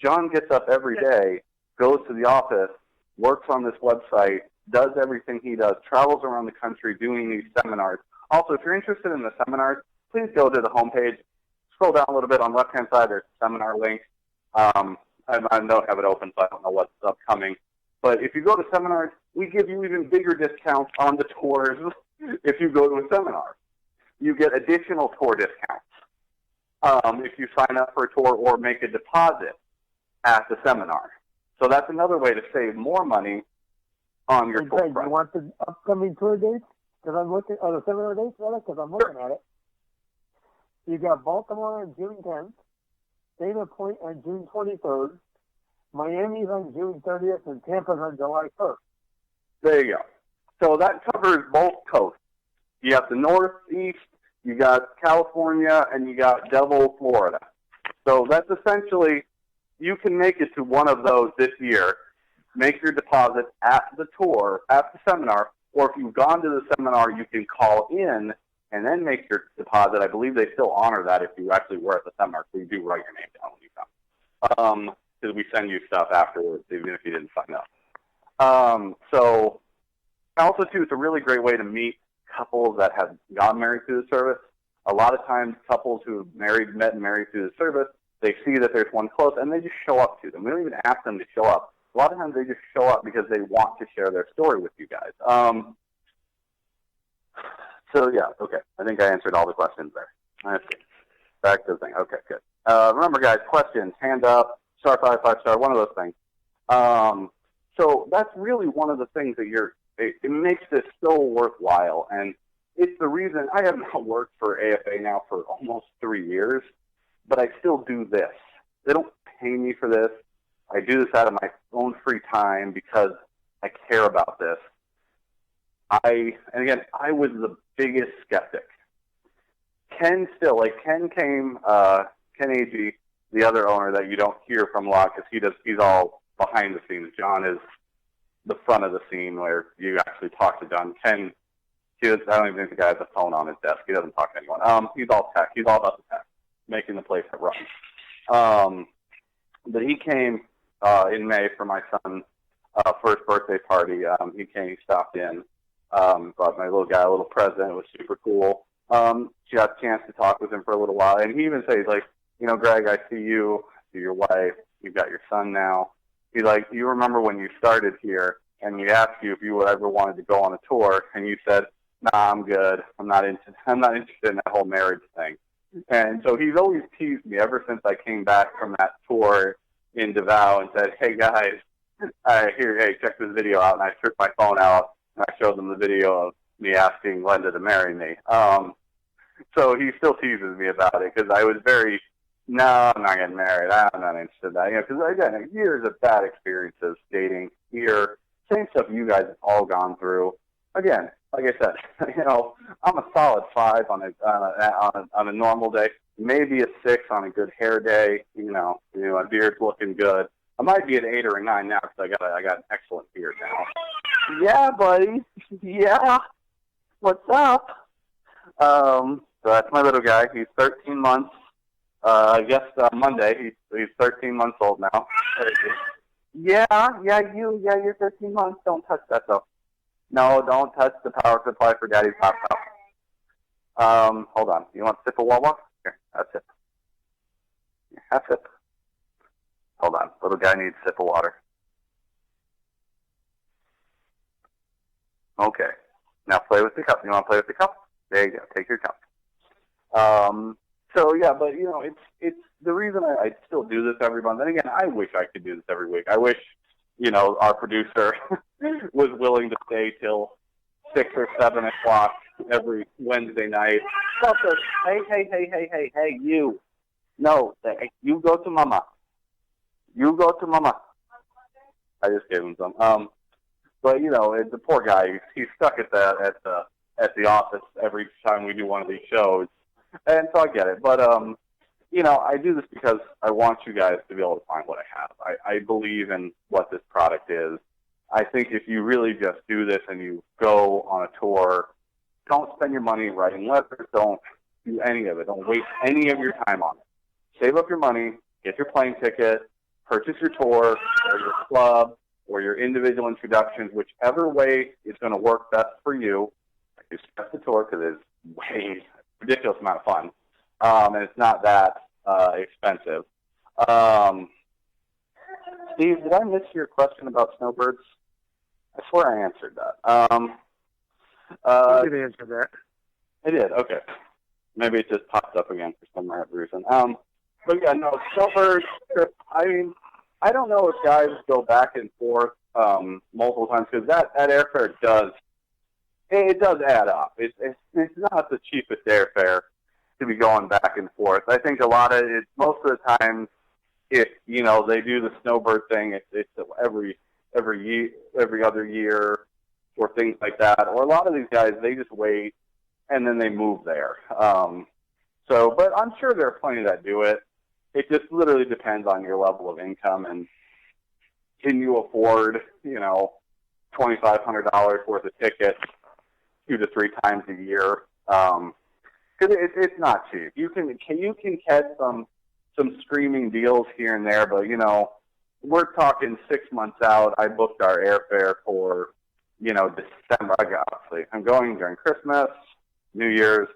John gets up every day, goes to the office, works on this website, does everything he does, travels around the country doing these seminars. Also, if you're interested in the seminars, please go to the homepage. scroll down a little bit on the left-hand side, there's a seminar link. I don't have it open, so I don't know what's upcoming. But if you go to seminars, we give you even bigger discounts on the tours if you go to a seminar. You get additional tour discounts if you sign up for a tour or make a deposit at the seminar. So that's another way to save more money on your tour price. You want the upcoming tour dates? Because I'm looking, or the seminar dates, rather, because I'm looking at it. You got Baltimore on June 10th, Dana Point on June 23rd, Miami's on June 30th, and Tampa's on July 1st. There you go. So that covers both coasts. You got the Northeast, you got California, and you got Davao, Florida. So that's essentially, you can make it to one of those this year, make your deposit at the tour, at the seminar, or if you've gone to the seminar, you can call in and then make your deposit. I believe they still honor that if you actually were at the seminar, so you do write your name down when you come. Because we send you stuff afterwards, even if you didn't sign up. So also, too, it's a really great way to meet couples that have gotten married through the service. A lot of times, couples who have met and married through the service, they see that there's one close, and they just show up to them. We don't even ask them to show up. A lot of times, they just show up because they want to share their story with you guys. So, yeah, okay. I think I answered all the questions there. Let's see. Back to the thing. Okay, good. Remember, guys, questions, hand up, star 5 star, one of those things. So that's really one of the things that it makes this so worthwhile. And it's the reason I have not worked for AFA now for almost 3 years, but I still do this. They don't pay me for this. I do this out of my own free time because I care about this. And again, I was the biggest skeptic. Ken came, Ken Agee, the other owner that you don't hear from a lot because he's all behind the scenes. John is the front of the scene where you actually talk to John. Ken, I don't even think the guy has a phone on his desk. He doesn't talk to anyone. He's all tech. He's all about the tech, making the place run. But he came in May for my son's first birthday party. He came, he stopped in, brought my little guy a little present. It was super cool. She got a chance to talk with him for a little while, and he even says, like, Greg, I see you, see your wife, you've got your son now. He's like, you remember when you started here, and we asked you if you ever wanted to go on a tour, and you said, nah, I'm good. I'm not interested in that whole marriage thing. And so he's always teased me ever since I came back from that tour in Davao and said, hey, guys, hey, check this video out. And I took my phone out, and I showed them the video of me asking Glenda to marry me. So he still teases me about it because I was no, I'm not getting married. I'm not interested in that. Because, again, years of bad experiences dating here, same stuff you guys have all gone through. Again, like I said, I'm a solid 5 on a normal day, maybe a 6 on a good hair day. My beard's looking good. I might be an 8 or a 9 now because I got an excellent beard now. Yeah, buddy. Yeah. What's up? So that's my little guy. He's 13 months. I guess Monday he's 13 months old now. You're 13 months. Don't touch that though. No, don't touch the power supply for Daddy's hot tub. Hold on. You want a sip of Wawa? Here, that's it. That's it. Hold on. Little guy needs a sip of water. Okay. Now play with the cup. You want to play with the cup? There you go. Take your cup. So yeah, but it's the reason I still do this every month. And again, I wish I could do this every week. I wish, our producer was willing to stay till 6 or 7 o'clock every Wednesday night. Hey, you. No, you go to mama. You go to mama. I just gave him some. But the poor guy, he's stuck at the office every time we do one of these shows. And so I get it. But, I do this because I want you guys to be able to find what I have. I believe in what this product is. I think if you really just do this and you go on a tour, don't spend your money writing letters. Don't do any of it. Don't waste any of your time on it. Save up your money, get your plane ticket, purchase your tour or your club or your individual introductions, whichever way is going to work best for you. I do stress the tour because it's way ridiculous amount of fun. and it's not that expensive. Steve, did I miss your question about snowbirds? I swear I answered that. You did answer that. I did. Okay. Maybe it just popped up again for some reason. But yeah, no, snowbirds. I mean, I don't know if guys go back and forth multiple times because that airfare does add up. It's not the cheapest airfare to be going back and forth. I think a lot of it, most of the time, if they do the snowbird thing, it's every other year or things like that. Or a lot of these guys, they just wait and then they move there. But I'm sure there are plenty that do it. It just literally depends on your level of income and can you afford, $2,500 worth of tickets 2 to 3 times a year. Because it's not cheap. You can catch some screaming deals here and there, but we're talking 6 months out. I booked our airfare for December. I'm going during Christmas, New Year's.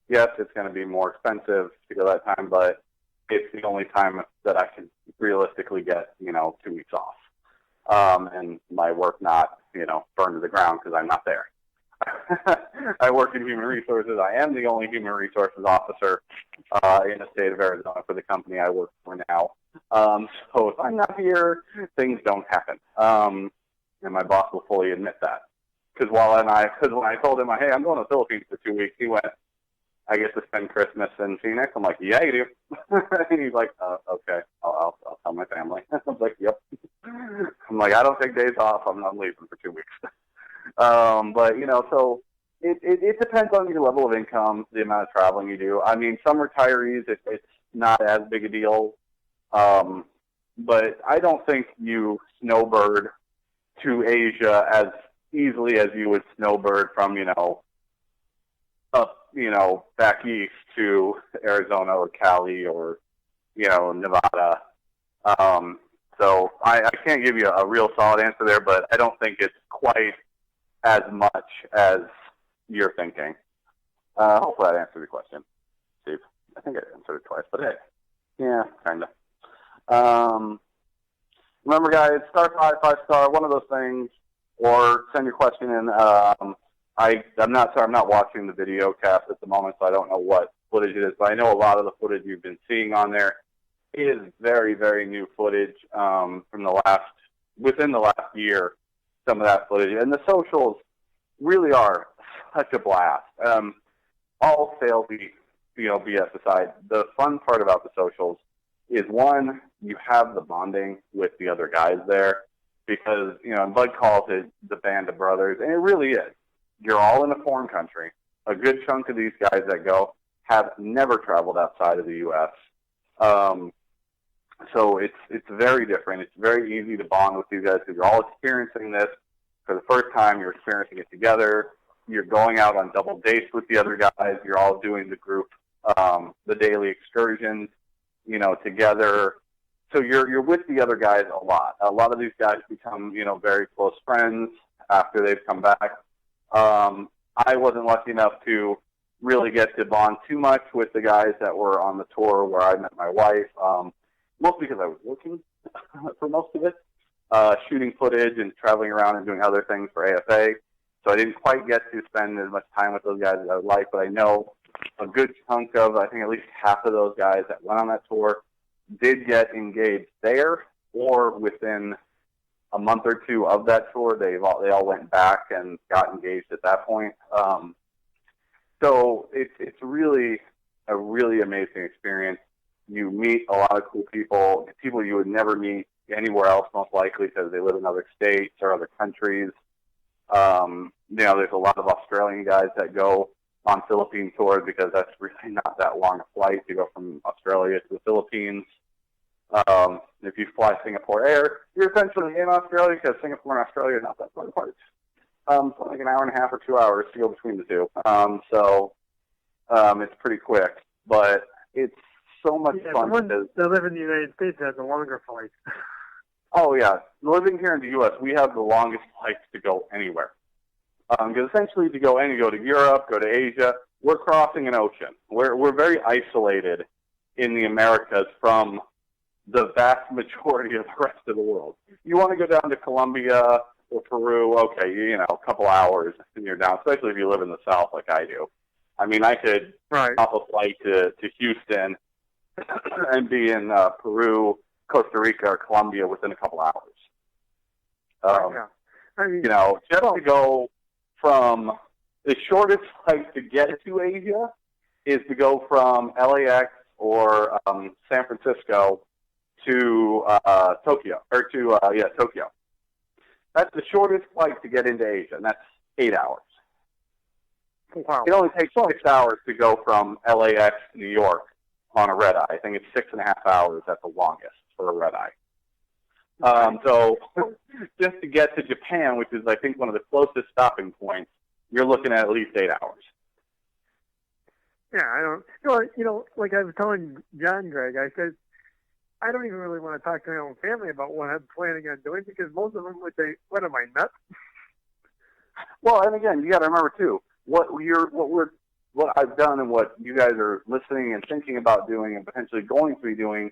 Yes, it's going to be more expensive to go that time, but it's the only time that I can realistically get 2 weeks off, and my work not burned to the ground because I'm not there. I work in human resources. I am the only human resources officer in the state of Arizona for the company I work for now. So if I'm not here, things don't happen. And my boss will fully admit that. Because when I told him, hey, I'm going to the Philippines for 2 weeks, he went, I get to spend Christmas in Phoenix. I'm like, yeah, you do. And he's like, okay, I'll tell my family. I was like, yep. I'm like, I don't take days off. I'm not leaving for 2 weeks. But so it depends on your level of income, the amount of traveling you do. I mean, some retirees, it's not as big a deal. But I don't think you snowbird to Asia as easily as you would snowbird from, up, back east to Arizona or Cali or, Nevada. So I can't give you a real solid answer there, but I don't think it's quite as much as you're thinking. Hopefully that answered your question, Steve. I think I answered it twice, but hey, yeah, kind of. Remember, guys, star 5 star, one of those things, or send your question in. I'm not watching the video cast at the moment, so I don't know what footage it is, but I know a lot of the footage you've been seeing on there is very, very new footage within the last year, some of that footage. And the socials really are such a blast. All salesy, BS aside, the fun part about the socials is, one, you have the bonding with the other guys there because, Bud calls it the band of brothers, and it really is. You're all in a foreign country. A good chunk of these guys that go have never traveled outside of the U.S. So it's very different. It's very easy to bond with these guys because you're all experiencing this for the first time. You're experiencing it together. You're going out on double dates with the other guys. You're all doing the group, the daily excursions, together. So you're with the other guys a lot. A lot of these guys become, very close friends after they've come back. I wasn't lucky enough to really get to bond too much with the guys that were on the tour where I met my wife, mostly because I was working for most of it, shooting footage and traveling around and doing other things for AFA. So I didn't quite get to spend as much time with those guys as I would like, but I know a good chunk of, I think at least half of those guys that went on that tour did get engaged there, or within a month or two of that tour, they all went back and got engaged at that point. So it's really a really amazing experience. You meet a lot of cool people you would never meet anywhere else, most likely because they live in other states or other countries. There's a lot of Australian guys that go on Philippine tours because that's really not that long a flight to go from Australia to the Philippines. If you fly Singapore Air, you're essentially in Australia because Singapore and Australia are not that far apart. So like an hour and a half or 2 hours to go between the two. It's pretty quick, but it's so much fun. Because that live in the United States has a longer flight. Oh, yeah. Living here in the U.S., we have the longest flights to go anywhere. Because essentially to go to Europe, go to Asia, we're crossing an ocean. We're very isolated in the Americas from the vast majority of the rest of the world. You want to go down to Colombia or Peru, okay, a couple hours and you're down, especially if you live in the South like I do. I mean, I could hop a flight to Houston and be in Peru, Costa Rica, or Colombia within a couple hours. I mean, just to go from the shortest flight to get to Asia is to go from LAX or San Francisco to Tokyo, or to Tokyo. That's the shortest flight to get into Asia, and that's 8 hours. Wow. It only takes 6 hours to go from LAX to New York on a red eye. I think it's 6.5 hours at the longest for a red eye. So just to get to Japan, which is, I think, one of the closest stopping points, you're looking at least 8 hours. Yeah, I don't, like I was telling John, Greg, I said, I don't even really want to talk to my own family about what I'm planning on doing because most of them would say, what am I, nuts? Well, and again, you got to remember, too, what I've done and what you guys are listening and thinking about doing and potentially going to be doing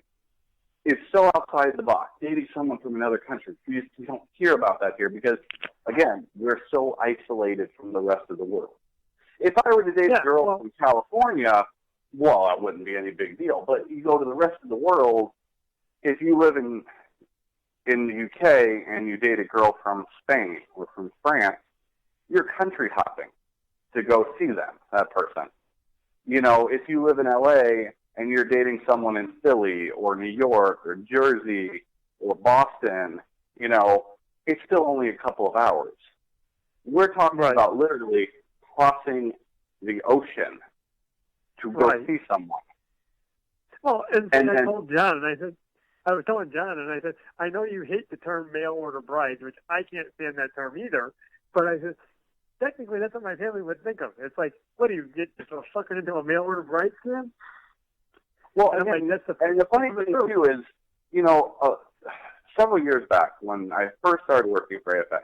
is so outside the box. Dating someone from another country. You don't hear about that here because, again, we're so isolated from the rest of the world. If I were to date a girl from California, well, that wouldn't be any big deal. But you go to the rest of the world, if you live in the UK and you date a girl from Spain or from France, you're country hopping to go see that person. If you live in LA and you're dating someone in Philly or New York or Jersey or Boston, it's still only a couple of hours. We're talking about literally crossing the ocean to go see someone. Well, and I told John, and I was telling John, and I said, I know you hate the term mail order brides, which I can't stand that term either, but I said, technically that's what my family would think of. It's like, what do you get yourself suckered into a mail order bride scam? Well, and the funny thing, too, is, several years back when I first started working for AFA,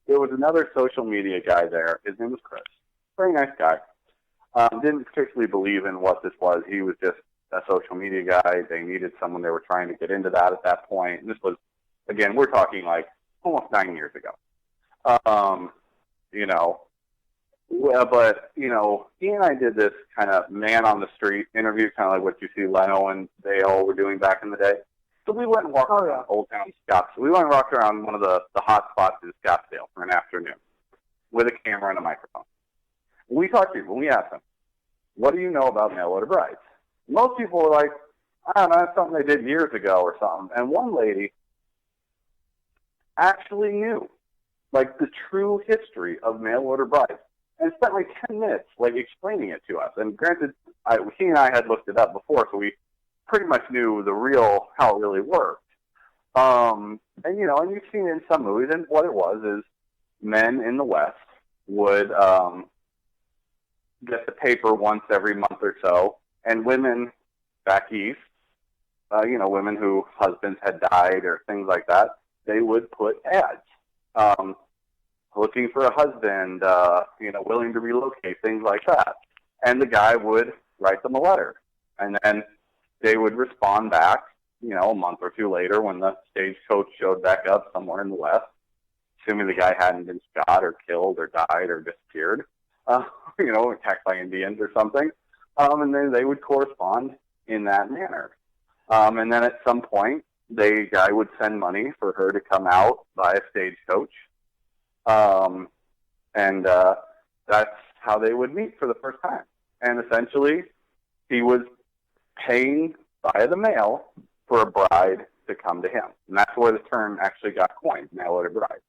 there was another social media guy there. His name was Chris. Very nice guy. Didn't particularly believe in what this was. He was just a social media guy. They needed someone. They were trying to get into that at that point. And this was, again, we're talking like almost 9 years ago. Well, but, he and I did this kind of man on the street interview, kind of like what you see Leno and they all were doing back in the day. So we went and walked around Old Town Scottsdale. We went and walked around one of the hot spots in Scottsdale for an afternoon with a camera and a microphone. We talked to people. We asked them, what do you know about mail order brides? Most people were like, I don't know, that's something they did years ago or something. And one lady actually knew, like, the true history of mail order brides. And spent like 10 minutes, like, explaining it to us. And granted, he and I had looked it up before, so we pretty much knew how it really worked. And you've seen it in some movies, and what it was is men in the West would get the paper once every month or so, and women back east, women whose husbands had died or things like that, they would put ads. Looking for a husband, willing to relocate, things like that. And the guy would write them a letter. And then they would respond back, a month or two later when the stagecoach showed back up somewhere in the West, assuming the guy hadn't been shot or killed or died or disappeared, attacked by Indians or something. And then they would correspond in that manner. And then at some point, the guy would send money for her to come out by a stagecoach. And that's how they would meet for the first time. And essentially, he was paying via the mail for a bride to come to him. And that's where the term actually got coined, mail order bride.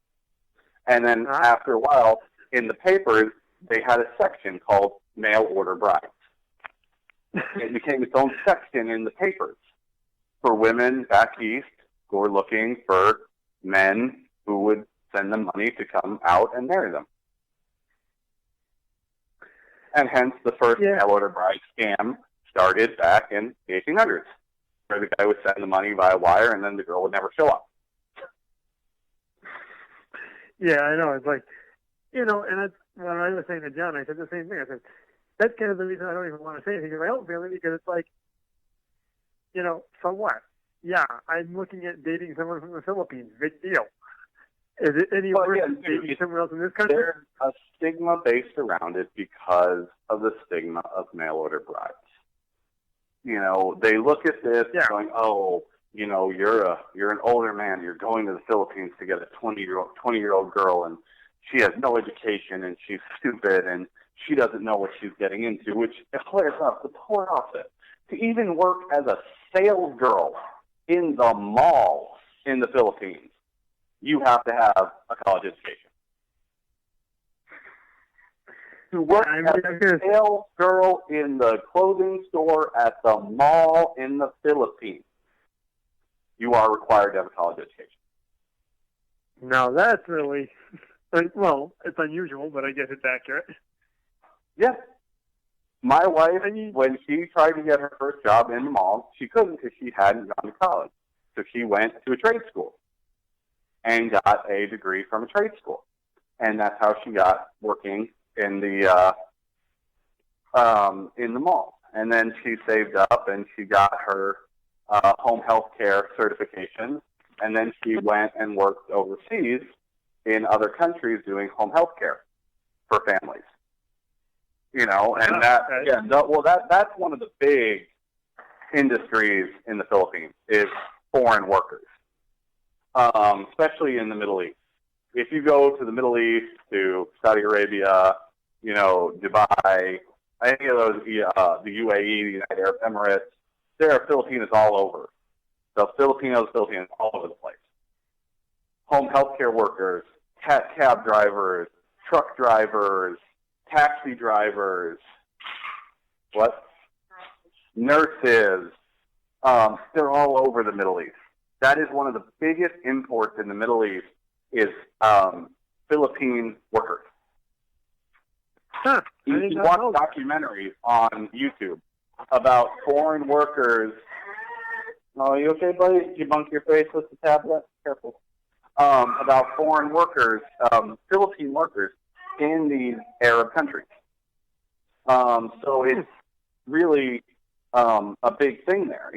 And then after a while, in the papers, they had a section called mail order brides. It became its own section in the papers for women back east who were looking for men who would send them money to come out and marry them. And hence the first mail order bride scam started back in the 1800s, where the guy would send the money via wire and then the girl would never show up. Yeah, I know. It's like, and that's when I was saying to John, I said the same thing. I said, that's kind of the reason I don't even want to say anything to my own family, because it's like, so what? Yeah, I'm looking at dating someone from the Philippines. Big deal. Is it any worse than dating someone else in this country? There's a stigma based around it because of the stigma of mail order brides. They look at this going, oh, you're an older man. You're going to the Philippines to get a 20-year-old girl, and she has no education, and she's stupid, and she doesn't know what she's getting into, which is hilarious enough. The polar opposite. To even work as a sales girl in the mall in the Philippines, you have to have a college education. To work as a sales girl in the clothing store at the mall in the Philippines, you are required to have a college education. Now that's really, well, it's unusual, but I guess it's accurate. Yeah. My wife, when she tried to get her first job in the mall, she couldn't because she hadn't gone to college. So she went to a trade school and got a degree from a trade school. And that's how she got working in the mall. And then she saved up and she got her home health care certification. And then she went and worked overseas in other countries doing home health care for families. And that's one of the big industries in the Philippines is foreign workers, especially in the Middle East. If you go to the Middle East, to Saudi Arabia, Dubai, any of those, the UAE, the United Arab Emirates, there are Filipinos all over. So Filipinos all over the place. Home healthcare workers, cab drivers, truck drivers, taxi drivers, nurses, they're all over the Middle East. That is one of the biggest imports in the Middle East is Philippine workers. Huh. You can watch documentaries on YouTube about foreign workers. Oh, you okay, buddy? Did you bunk your face with the tablet? Careful. About foreign workers, Philippine workers in these Arab countries. So it's really a big thing there,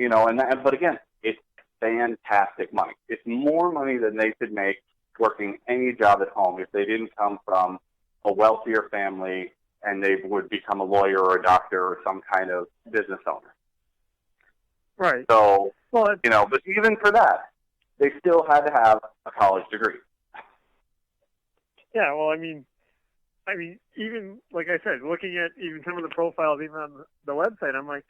but again, it's fantastic money. It's more money than they could make working any job at home if they didn't come from a wealthier family and they would become a lawyer or a doctor or some kind of business owner. Right. So, but even for that, they still had to have a college degree. Yeah, well, I mean, even, like I said, looking at even some of the profiles even on the website, I'm like,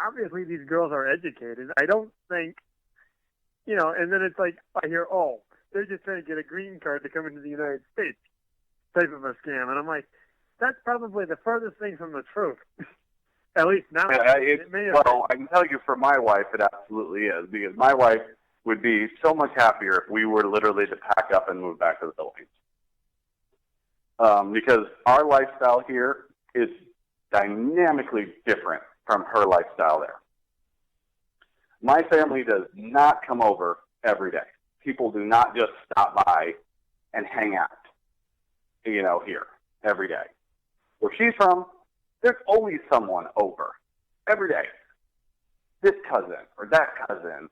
obviously these girls are educated. I don't think, and then it's like, I hear, oh, they're just trying to get a green card to come into the United States type of a scam. And I'm like, that's probably the furthest thing from the truth. At least now. Well, I can tell you for my wife, it absolutely is, because my wife would be so much happier if we were literally to pack up and move back to the Philippines. Because our lifestyle here is dynamically different from her lifestyle there. My family does not come over every day. People do not just stop by and hang out, here every day. Where she's from, there's always someone over every day. This cousin or that cousin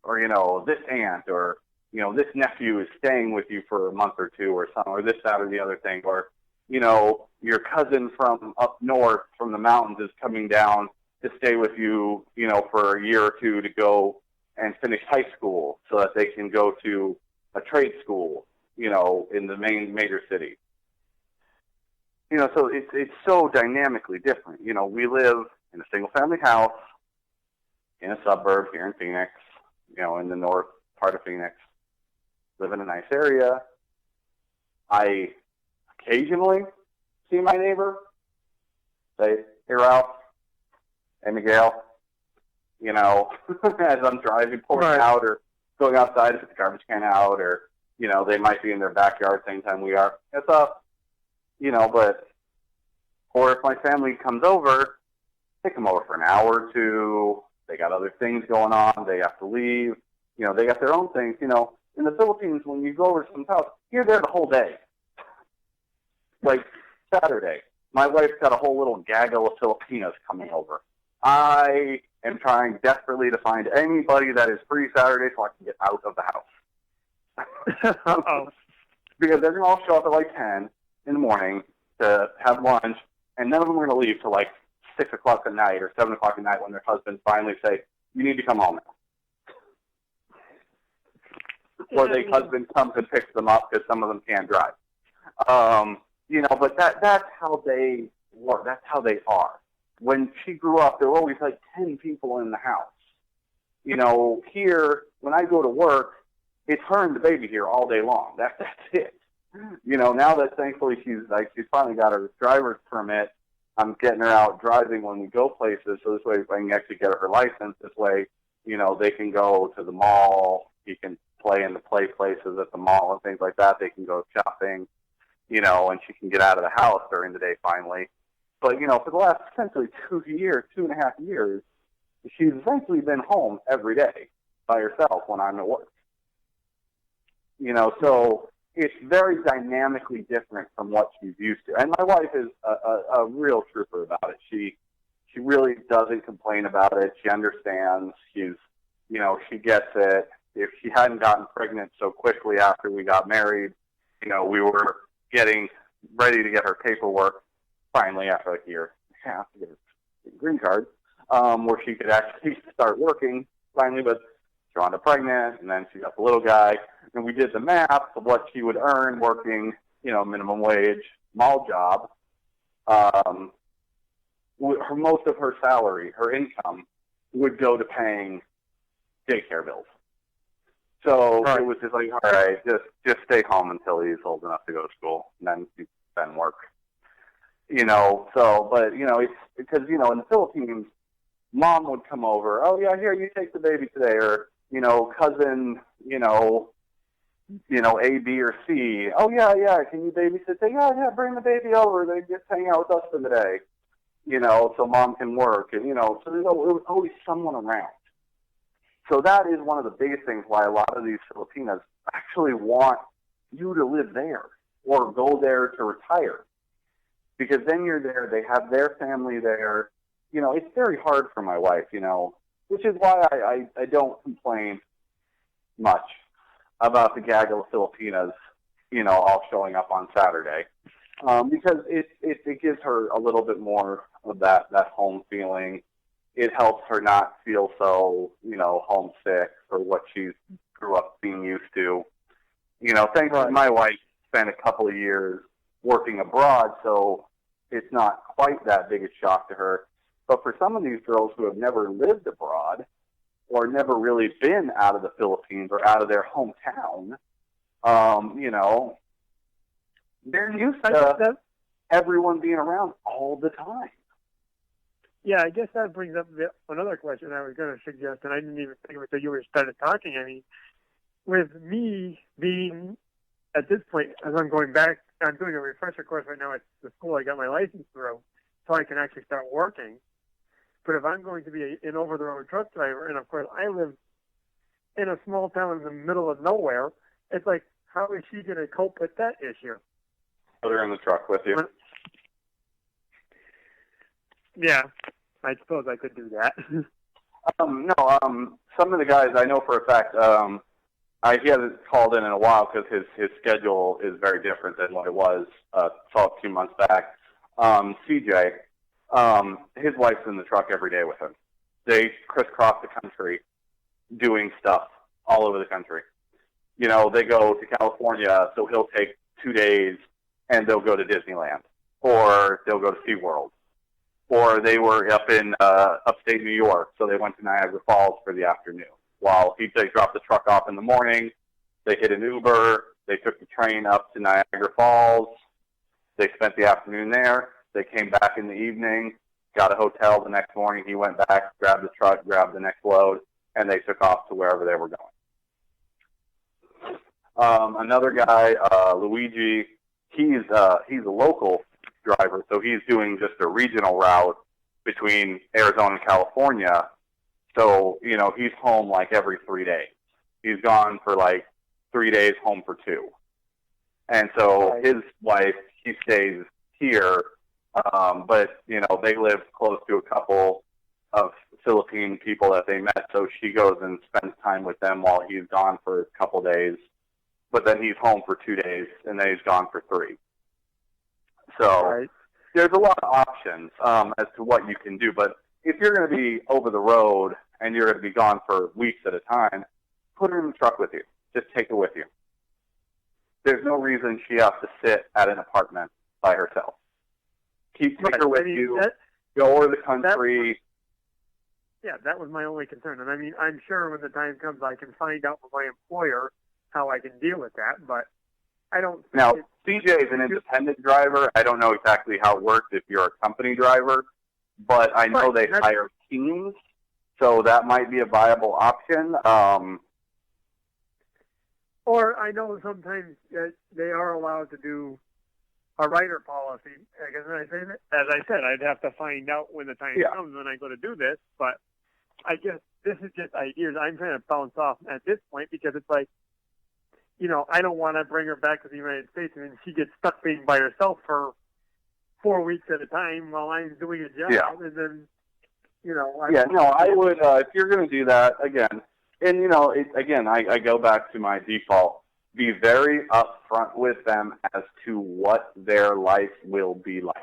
or, this aunt or, this nephew is staying with you for a month or two or something, or this, that, or the other thing, or, your cousin from up north from the mountains is coming down to stay with you, for a year or two to go and finish high school so that they can go to a trade school, in the major city. So it's so dynamically different. We live in a single-family house in a suburb here in Phoenix, in the north part of Phoenix. Live in a nice area. I occasionally see my neighbor. Say, hey, Ralph. Hey, Miguel. As I'm driving, pouring out or going outside to put the garbage can out, or, they might be in their backyard same time we are. What's up? Or if my family comes over, they come over for an hour or two. They got other things going on. They have to leave. They got their own things. In the Philippines, when you go over to someone's house, you're there the whole day. Like Saturday, my wife's got a whole little gaggle of Filipinas coming over. I am trying desperately to find anybody that is free Saturday so I can get out of the house. Uh-oh. Because they're going to all show up at like 10 in the morning to have lunch, and none of them are going to leave till like 6 o'clock at night or 7 o'clock at night when their husbands finally say, you need to come home now. Or their husband comes and picks them up because some of them can't drive. But that's how they work. That's how they are. When she grew up, there were always like 10 people in the house. Here, when I go to work, it's her and the baby here all day long. That's it. Now that thankfully she's finally got her driver's permit, I'm getting her out driving when we go places. So this way, if I can actually get her license, this way, they can go to the mall. He can play in the play places at the mall and things like that. They can go shopping, and she can get out of the house during the day finally. But, for the last essentially 2.5 years, she's essentially been home every day by herself when I'm at work. So it's very dynamically different from what she's used to. And my wife is a real trooper about it. She really doesn't complain about it. She understands. She gets it. If she hadn't gotten pregnant so quickly after we got married, we were getting ready to get her paperwork finally after like a year and a half to get her green card, where she could actually start working finally, but she wound up pregnant, and then she got the little guy, and we did the math of what she would earn working, minimum wage mall job. Most of her salary, her income, would go to paying daycare bills. So right. It was just like, all right, just stay home until he's old enough to go to school, and then work. But it's because, in the Philippines, mom would come over, oh yeah, here, you take the baby today, or, cousin, A, B, or C, oh yeah, can you babysit? Say, yeah, bring the baby over, they just hang out with us for the day, so mom can work, and, so there was always someone around. So that is one of the biggest things why a lot of these Filipinas actually want you to live there or go there to retire. Because then you're there, they have their family there. It's very hard for my wife, which is why I don't complain much about the gaggle of Filipinas, all showing up on Saturday. Because it gives her a little bit more of that home feeling. It helps her not feel so, homesick for what she grew up being used to. Thankfully, my wife spent a couple of years working abroad, so it's not quite that big a shock to her. But for some of these girls who have never lived abroad or never really been out of the Philippines or out of their hometown, they're used to everyone being around all the time. Yeah, I guess that brings up another question I was going to suggest, and I didn't even think of it until you started talking. I mean, with me being, at this point, as I'm going back, I'm doing a refresher course right now at the school I got my license through, so I can actually start working. But if I'm going to be an over-the-road truck driver, and of course I live in a small town in the middle of nowhere, it's like, how is she going to cope with that issue? Put her in the truck with you. Yeah, I suppose I could do that. Some of the guys I know for a fact, he hasn't called in a while because his schedule is very different than what it was a few months back. CJ, his wife's in the truck every day with him. They crisscross the country doing stuff all over the country. They go to California, so he'll take 2 days and they'll go to Disneyland, or they'll go to SeaWorld. Or they were up in upstate New York, so they went to Niagara Falls for the afternoon. While they dropped the truck off in the morning, they hit an Uber, they took the train up to Niagara Falls, they spent the afternoon there, they came back in the evening, got a hotel the next morning, he went back, grabbed the truck, grabbed the next load, and they took off to wherever they were going. Another guy, Luigi, he's a local driver, so he's doing just a regional route between Arizona and California. So, he's home like every 3 days. He's gone for like 3 days, home for 2. And so his wife, she stays here But, they live close to a couple of Philippine people that they met, so she goes and spends time with them while he's gone for a couple days. But then he's home for 2 days, and then he's gone for 3. So there's a lot of options as to what you can do. But if you're going to be over the road and you're going to be gone for weeks at a time, put her in the truck with you. Just take her with you. There's no reason she has to sit at an apartment by herself. Take her with you. Go over the country. That was my only concern. And I mean, I'm sure when the time comes, I can find out from my employer how I can deal with that. But I don't. Now, CJ is an independent driver. I don't know exactly how it works if you're a company driver, but I know they hire teams, so that might be a viable option. Or I know sometimes they are allowed to do a rider policy. As I said, I'd have to find out when the time comes when I go to do this. But I guess this is just ideas I'm trying to bounce off at this point, because it's like, I don't want to bring her back to the United States and then she gets stuck being by herself for 4 weeks at a time while I'm doing a job. Yeah. And then, I would, if you're going to do that, again, and, I go back to my default. Be very upfront with them as to what their life will be like.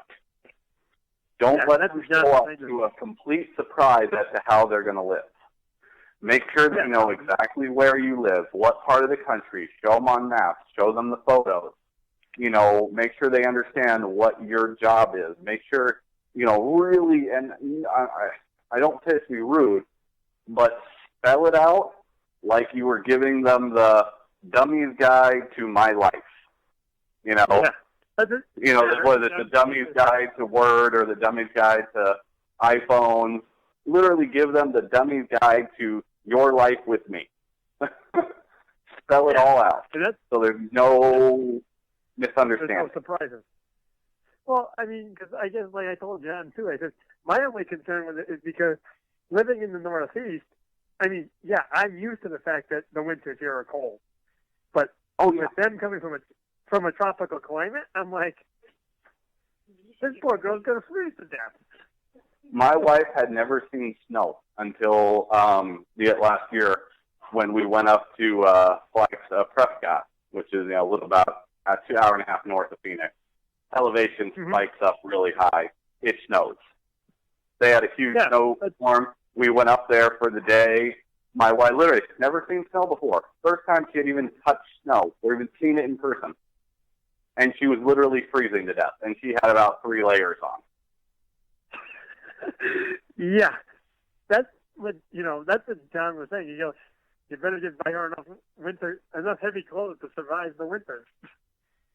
Don't let them show up to a complete surprise as to how they're going to live. Make sure they know exactly where you live, what part of the country. Show them on maps. Show them the photos. Make sure they understand what your job is. Make sure, really, and I don't say this to be rude, but spell it out like you were giving them the Dummy's Guide to My Life. What is it, the Dummy's Guide to Word or the Dummy's Guide to iPhones? Literally give them the Dummy's Guide to Your Life with Me. Spell it all out, so there's no misunderstanding. There's no surprises. Well, I mean, because I guess, like I told John, too, I said, my only concern with it is because living in the Northeast, I mean, I'm used to the fact that the winters here are cold. But with them coming from a tropical climate, I'm like, this poor girl's going to freeze to death. My wife had never seen snow until the last year when we went up to Prescott, which is a little about 2 hour and a half north of Phoenix. Elevation spikes up really high. It snows. They had a huge snowstorm. We went up there for the day. My wife literally never seen snow before. First time she had even touched snow or even seen it in person. And she was literally freezing to death. And she had about 3 layers on. That's what John was saying. You better just buy her enough heavy clothes to survive the winter.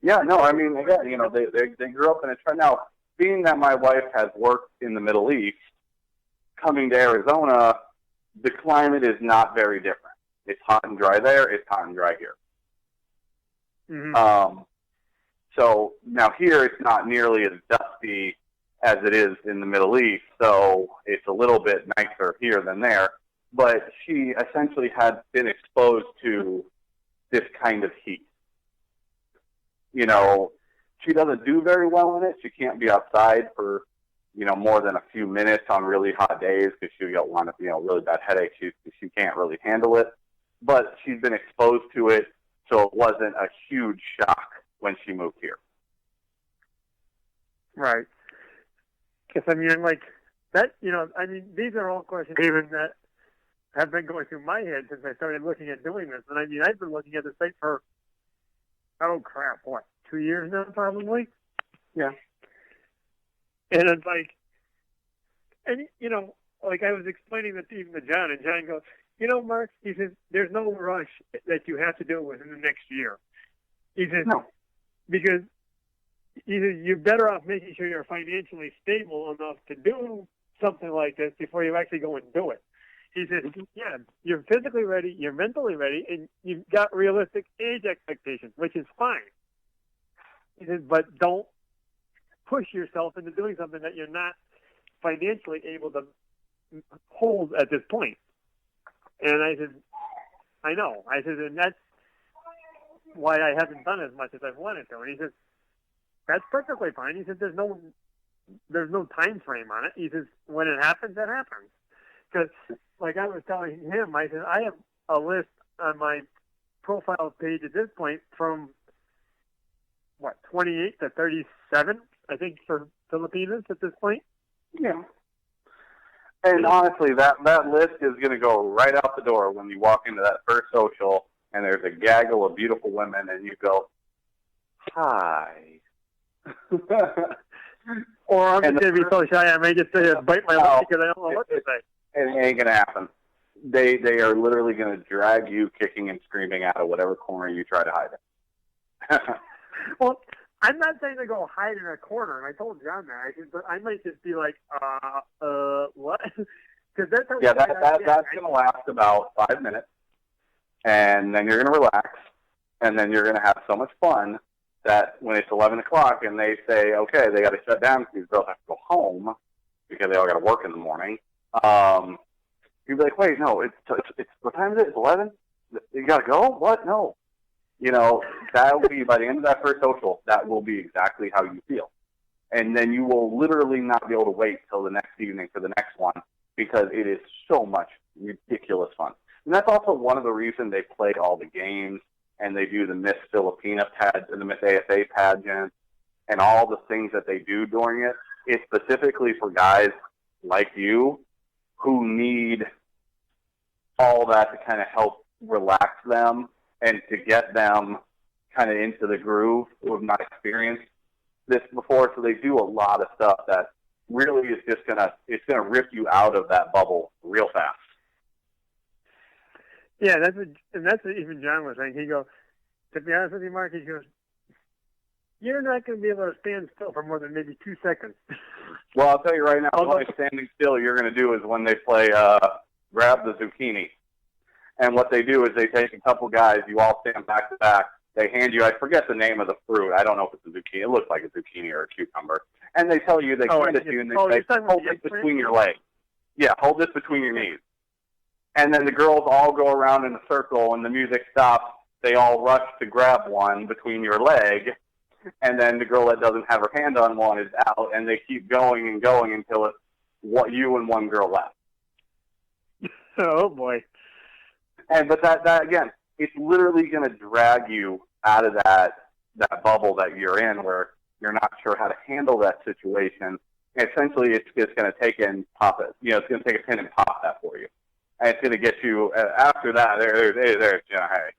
Yeah, no, I mean, again, they grew up in a trend. Now, being that my wife has worked in the Middle East, coming to Arizona, the climate is not very different. It's hot and dry there. It's hot and dry here. Mm-hmm. So now here it's not nearly as dusty as it is in the Middle East, so it's a little bit nicer here than there. But she essentially had been exposed to this kind of heat. She doesn't do very well in it. She can't be outside for, more than a few minutes on really hot days because she'll wind up, really bad headache. She can't really handle it. But she's been exposed to it, so it wasn't a huge shock when she moved here. Right. Because, these are all questions even that have been going through my head since I started looking at doing this. And I've been looking at the site for, 2 years now, probably? Yeah. And it's like, I was explaining this even to John, and John goes, Mark, he says, there's no rush that you have to do within the next year. He says, no. Because he says, you're better off making sure you're financially stable enough to do something like this before you actually go and do it. He says, you're physically ready, you're mentally ready, and you've got realistic age expectations, which is fine. He says, but don't push yourself into doing something that you're not financially able to hold at this point. And I said, I know. I said, and that's why I haven't done as much as I've wanted to. And he says, that's perfectly fine. He said, there's no there's no time frame on it. He says, when it happens, it happens. Because, like I was telling him, I said, I have a list on my profile page at this point from, 28 to 37, I think, for Filipinas at this point. Yeah. And honestly, that list is going to go right out the door when you walk into that first social and there's a gaggle of beautiful women and you go, hi. Or I'm just going to be so shy I may just say bite my lip because I don't know what to say. It ain't going to happen. They are literally going to drag you kicking and screaming out of whatever corner you try to hide in. Well, I'm not saying to go hide in a corner, and I told John that. But I might just be like, what? Because that's how. Yeah, that's going to last about 5 minutes, and then you're going to relax, and then you're going to have so much fun that when it's 11 o'clock and they say, okay, they got to shut down because these girls have to go home because they all got to work in the morning. You'd be like, wait, no, it's what time is it? It's 11? You got to go? What? No. You know, that will be, by the end of that first social, that will be exactly how you feel. And then you will literally not be able to wait till the next evening for the next one because it is so much ridiculous fun. And that's also one of the reasons they play all the games and they do the Miss Filipina pageant, the Miss ASA pageant, and all the things that they do during it. It's specifically for guys like you who need all that to kind of help relax them and to get them kind of into the groove who have not experienced this before. So they do a lot of stuff that really is just it's gonna rip you out of that bubble real fast. Yeah, that's what even John was saying. He goes, to be honest with you, Mark, he goes, you're not going to be able to stand still for more than maybe 2 seconds. Well, I'll tell you right now, the only standing still you're going to do is when they play Grab the Zucchini. And what they do is they take a couple guys, you all stand back to back, they hand you, I forget the name of the fruit, I don't know if it's a zucchini, it looks like a zucchini or a cucumber, and they tell you, they hand it to you, and they say, hold this between your legs. Yeah, hold this between your knees. And then the girls all go around in a circle, and the music stops, they all rush to grab one between your leg, and then the girl that doesn't have her hand on one is out, and they keep going and going until it's you and one girl left. Oh, boy. But that again, it's literally going to drag you out of that bubble that you're in where you're not sure how to handle that situation. And essentially, it's just going to take and pop it. You know, it's going to take a pin and pop that for you. And it's going to get you, after that, there's you know, hey.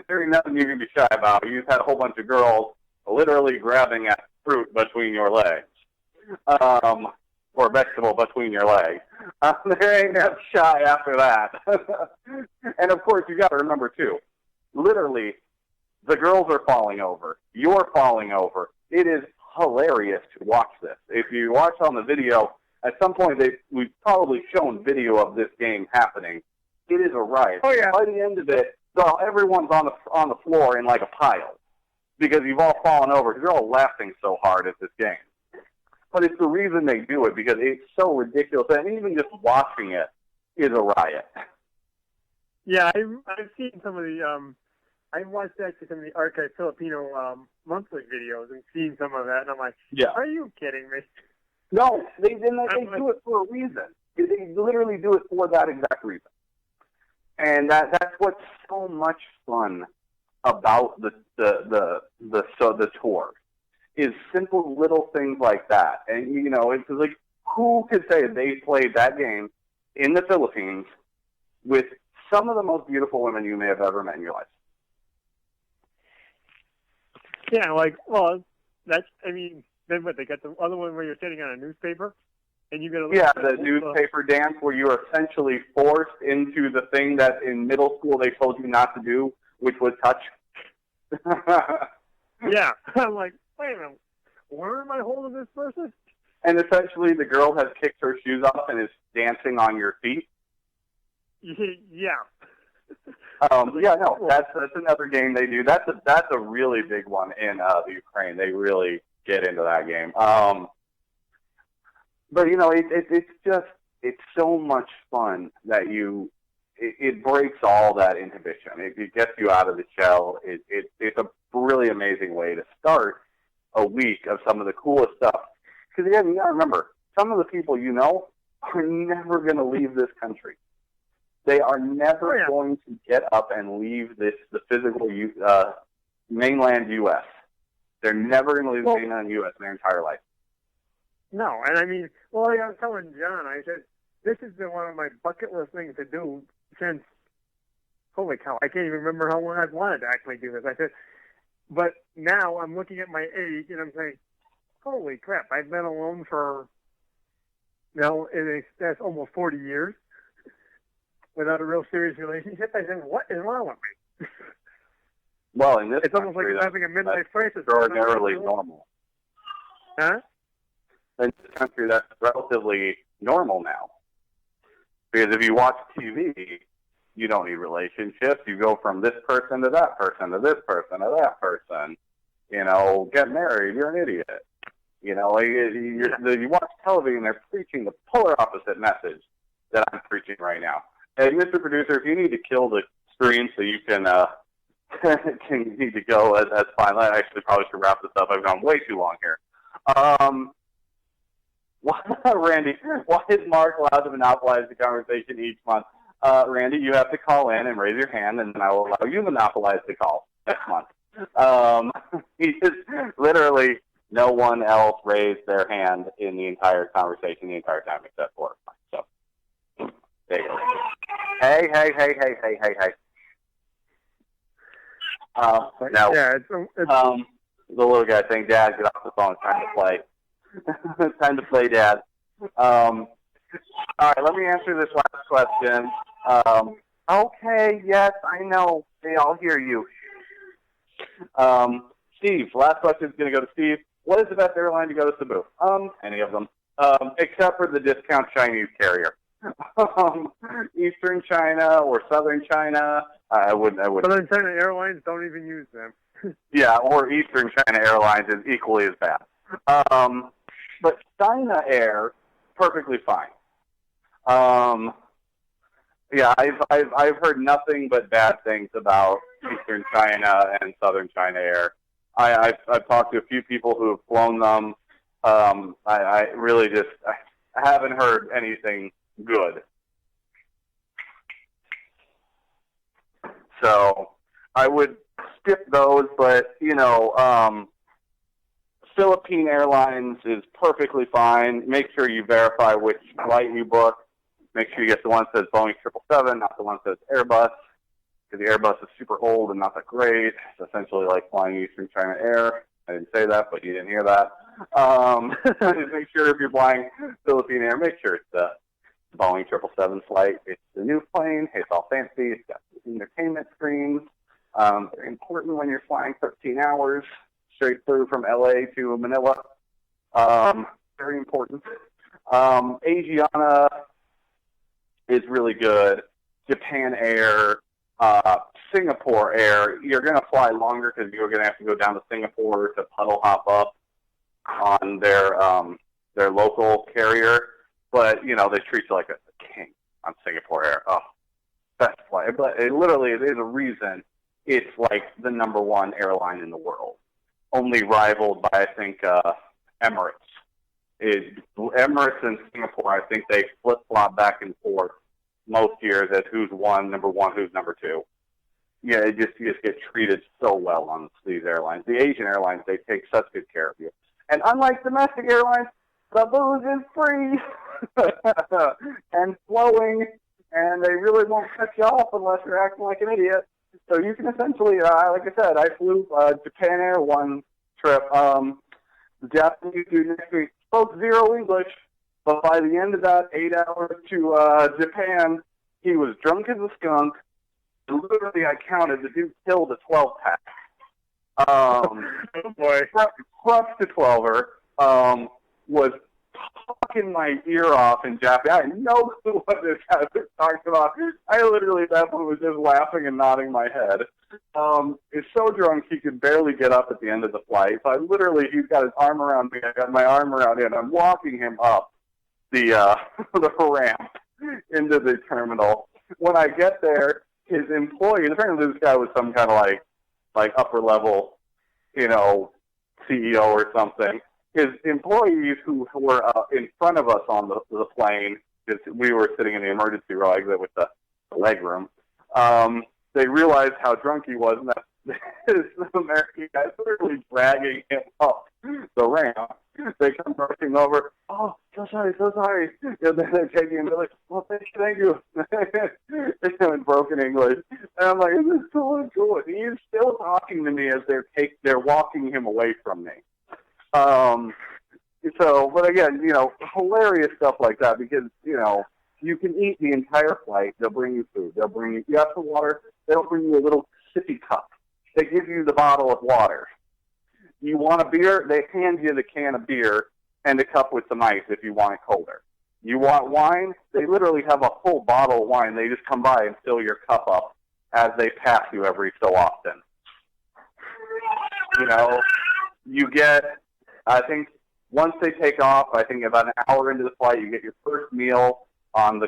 There ain't nothing you can be shy about. You just had a whole bunch of girls literally grabbing at fruit between your legs. Or vegetable between your legs. There ain't that shy after that. And of course, you got to remember too, literally, the girls are falling over. You're falling over. It is hilarious to watch this. If you watch on the video, at some point we've probably shown video of this game happening. It is a riot. Oh yeah. By the end of it, everyone's on the floor in like a pile because you've all fallen over because you're all laughing so hard at this game. But it's the reason they do it, because it's so ridiculous. And even just watching it is a riot. Yeah, I've seen some of the, I've watched actually some of the Archive Filipino monthly videos and seen some of that, and I'm like, yeah. Are you kidding me? No, they do it for a reason. They literally do it for that exact reason. And that's what's so much fun about the tour. Is simple little things like that. And, you know, it's like, who could say they played that game in the Philippines with some of the most beautiful women you may have ever met in your life? Yeah, like, well, that's, I mean, then what, they got the other one where you're sitting on a newspaper? And you got to yeah, the newspaper dance where you are essentially forced into the thing that in middle school they told you not to do, which was touch. Yeah, I'm like, wait a minute, where am I holding this person? And essentially, the girl has kicked her shoes off and is dancing on your feet. Yeah. Yeah, no, that's another game they do. That's a really big one in the Ukraine. They really get into that game. But you know, it's so much fun that it breaks all that inhibition. It gets you out of the shell. It's a really amazing way to start. a week of some of the coolest stuff. Because again, you got to remember, some of the people you know are never going to leave this country. They are never going to get up and leave the physical mainland U.S. They're never going to leave the mainland U.S. in their entire life. No, and I mean, like I was telling John, I said, this has been one of my bucket list things to do since, holy cow, I can't even remember how long I've wanted to actually do this. I said, but now I'm looking at my age and I'm saying, holy crap, I've been alone for, that's almost 40 years without a real serious relationship. I said, what is wrong with me? Well, in this it's almost like having a midlife crisis. Extraordinarily normal. Huh? In this country, that's relatively normal now. Because if you watch TV, you don't need relationships. You go from this person to that person to this person to that person. Get married, you're an idiot. You watch television, they're preaching the polar opposite message that I'm preaching right now. Hey, Mr. Producer, if you need to kill the screen so you can need to go, that's fine. I actually probably should wrap this up. I've gone way too long here. Randy, why is Mark allowed to monopolize the conversation each month? Randy, you have to call in and raise your hand, and then I will allow you to monopolize the call next month. He just literally no one else raised their hand in the entire conversation the entire time except for Mark. So there you go. Hey. No. Yeah, it's the little guy saying, "Dad, get off the phone. It's time to play." It's time to play, Dad. All right, let me answer this last question. Okay, yes, I know. They all hear you. Steve, last question is going to go to Steve. What is the best airline to go to Cebu? Any of them. Except for the discount Chinese carrier. Eastern China or Southern China, I wouldn't. Southern China Airlines, don't even use them. Yeah, or Eastern China Airlines is equally as bad. But China Air, perfectly fine. Yeah, I've heard nothing but bad things about Eastern China and Southern China Air. I've talked to a few people who have flown them. I really just I haven't heard anything good. So I would skip those, but Philippine Airlines is perfectly fine. Make sure you verify which flight you book. Make sure you get the one that says Boeing 777, not the one that says Airbus, because the Airbus is super old and not that great. It's essentially like flying Eastern China Air. I didn't say that, but you didn't hear that. Just make sure if you're flying Philippine Air, make sure it's the Boeing 777 flight. It's the new plane. Hey, it's all fancy. It's got entertainment screens. Very important when you're flying 13 hours straight through from LA to Manila. Very important. Asiana is really good. Japan Air, Singapore Air. You're going to fly longer because you're going to have to go down to Singapore to puddle hop up on their local carrier. But, they treat you like a king on Singapore Air. Oh, best flight. But there's a reason it's like the number one airline in the world. Only rivaled by, I think, Emirates. Emirates and Singapore, I think they flip-flop back and forth most years as who's number one, who's number two. Yeah, you just get treated so well on these airlines. The Asian airlines, they take such good care of you. And unlike domestic airlines, the booze is free and flowing, and they really won't cut you off unless you're acting like an idiot. So you can essentially, like I said, I flew Japan Air one trip. The Japanese dude next to me spoke zero English, but by the end of that 8 hours to Japan, he was drunk as a skunk. And literally, I counted, the dude killed a 12-pack. Oh, boy. Crux to 12er, was talking my ear off in Japanese. I had no clue what this guy was talking about. I literally at that point was just laughing and nodding my head. He's so drunk he could barely get up at the end of the flight. So he's got his arm around me. I got my arm around him. I'm walking him up the ramp into the terminal. When I get there, his employee, apparently this guy was some kind of like upper level, CEO or something. His employees who were in front of us on the plane, because we were sitting in the emergency row exit with the leg room, they realized how drunk he was, and that this American guy literally dragging him up the ramp. They come rushing over. Oh, so sorry, so sorry. And then they're taking him. They're like, well, thank you. In broken English. And I'm like, this is so cool. He's still talking to me as they're walking him away from me. So, but again, hilarious stuff like that because, you can eat the entire flight. They'll bring you food. They'll bring you got some water. They'll bring you a little sippy cup. They give you the bottle of water. You want a beer? They hand you the can of beer and a cup with some ice if you want it colder. You want wine? They literally have a whole bottle of wine. They just come by and fill your cup up as they pass you every so often. You get, I think, once they take off, I think about an hour into the flight, you get your first meal on the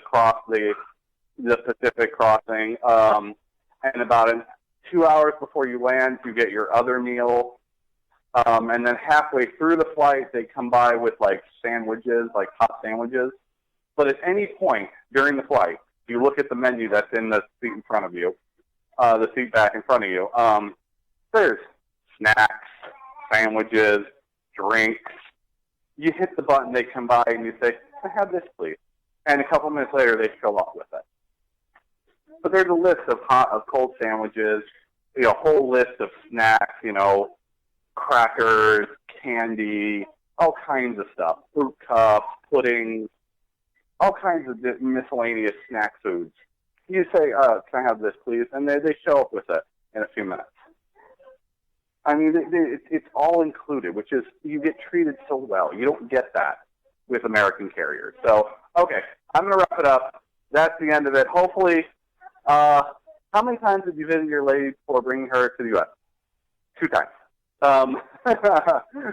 Pacific crossing, and about 2 hours before you land, you get your other meal. And then halfway through the flight, they come by with like sandwiches, like hot sandwiches. But at any point during the flight, you look at the menu that's in the seat in front of you, the seat back in front of you. There's snacks, sandwiches, drinks. You hit the button, they come by, and you say, "I have this, please." And a couple minutes later, they show up with it. But there's a list of cold sandwiches, a whole list of snacks, crackers, candy, all kinds of stuff, fruit cups, puddings, all kinds of miscellaneous snack foods. You say, "Can I have this, please?" And they show up with it in a few minutes. I mean, it's all included, which is you get treated so well. You don't get that with American carriers. So, okay, I'm going to wrap it up. That's the end of it. Hopefully, how many times did you visit your lady before bringing her to the U.S.? 2 times.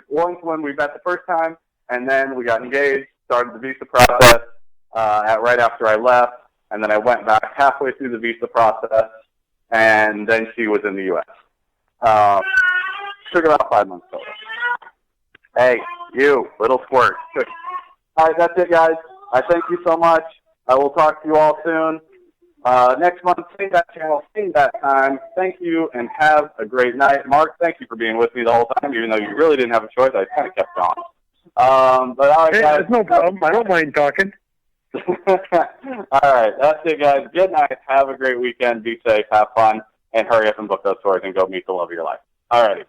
Once when we met the first time, and then we got engaged, started the visa process right after I left, and then I went back halfway through the visa process, and then she was in the U.S. Took about 5 months total. Hey, you, little squirt. Good. All right, that's it, guys. I thank you so much. I will talk to you all soon. Next month, same bat channel, same bat time. Thank you, and have a great night. Mark, thank you for being with me the whole time, even though you really didn't have a choice. I kind of kept going. But all right, guys. There's no problem. I don't mind talking. All right, that's it, guys. Good night. Have a great weekend. Be safe. Have fun. And hurry up and book those tours and go meet the love of your life. All righty.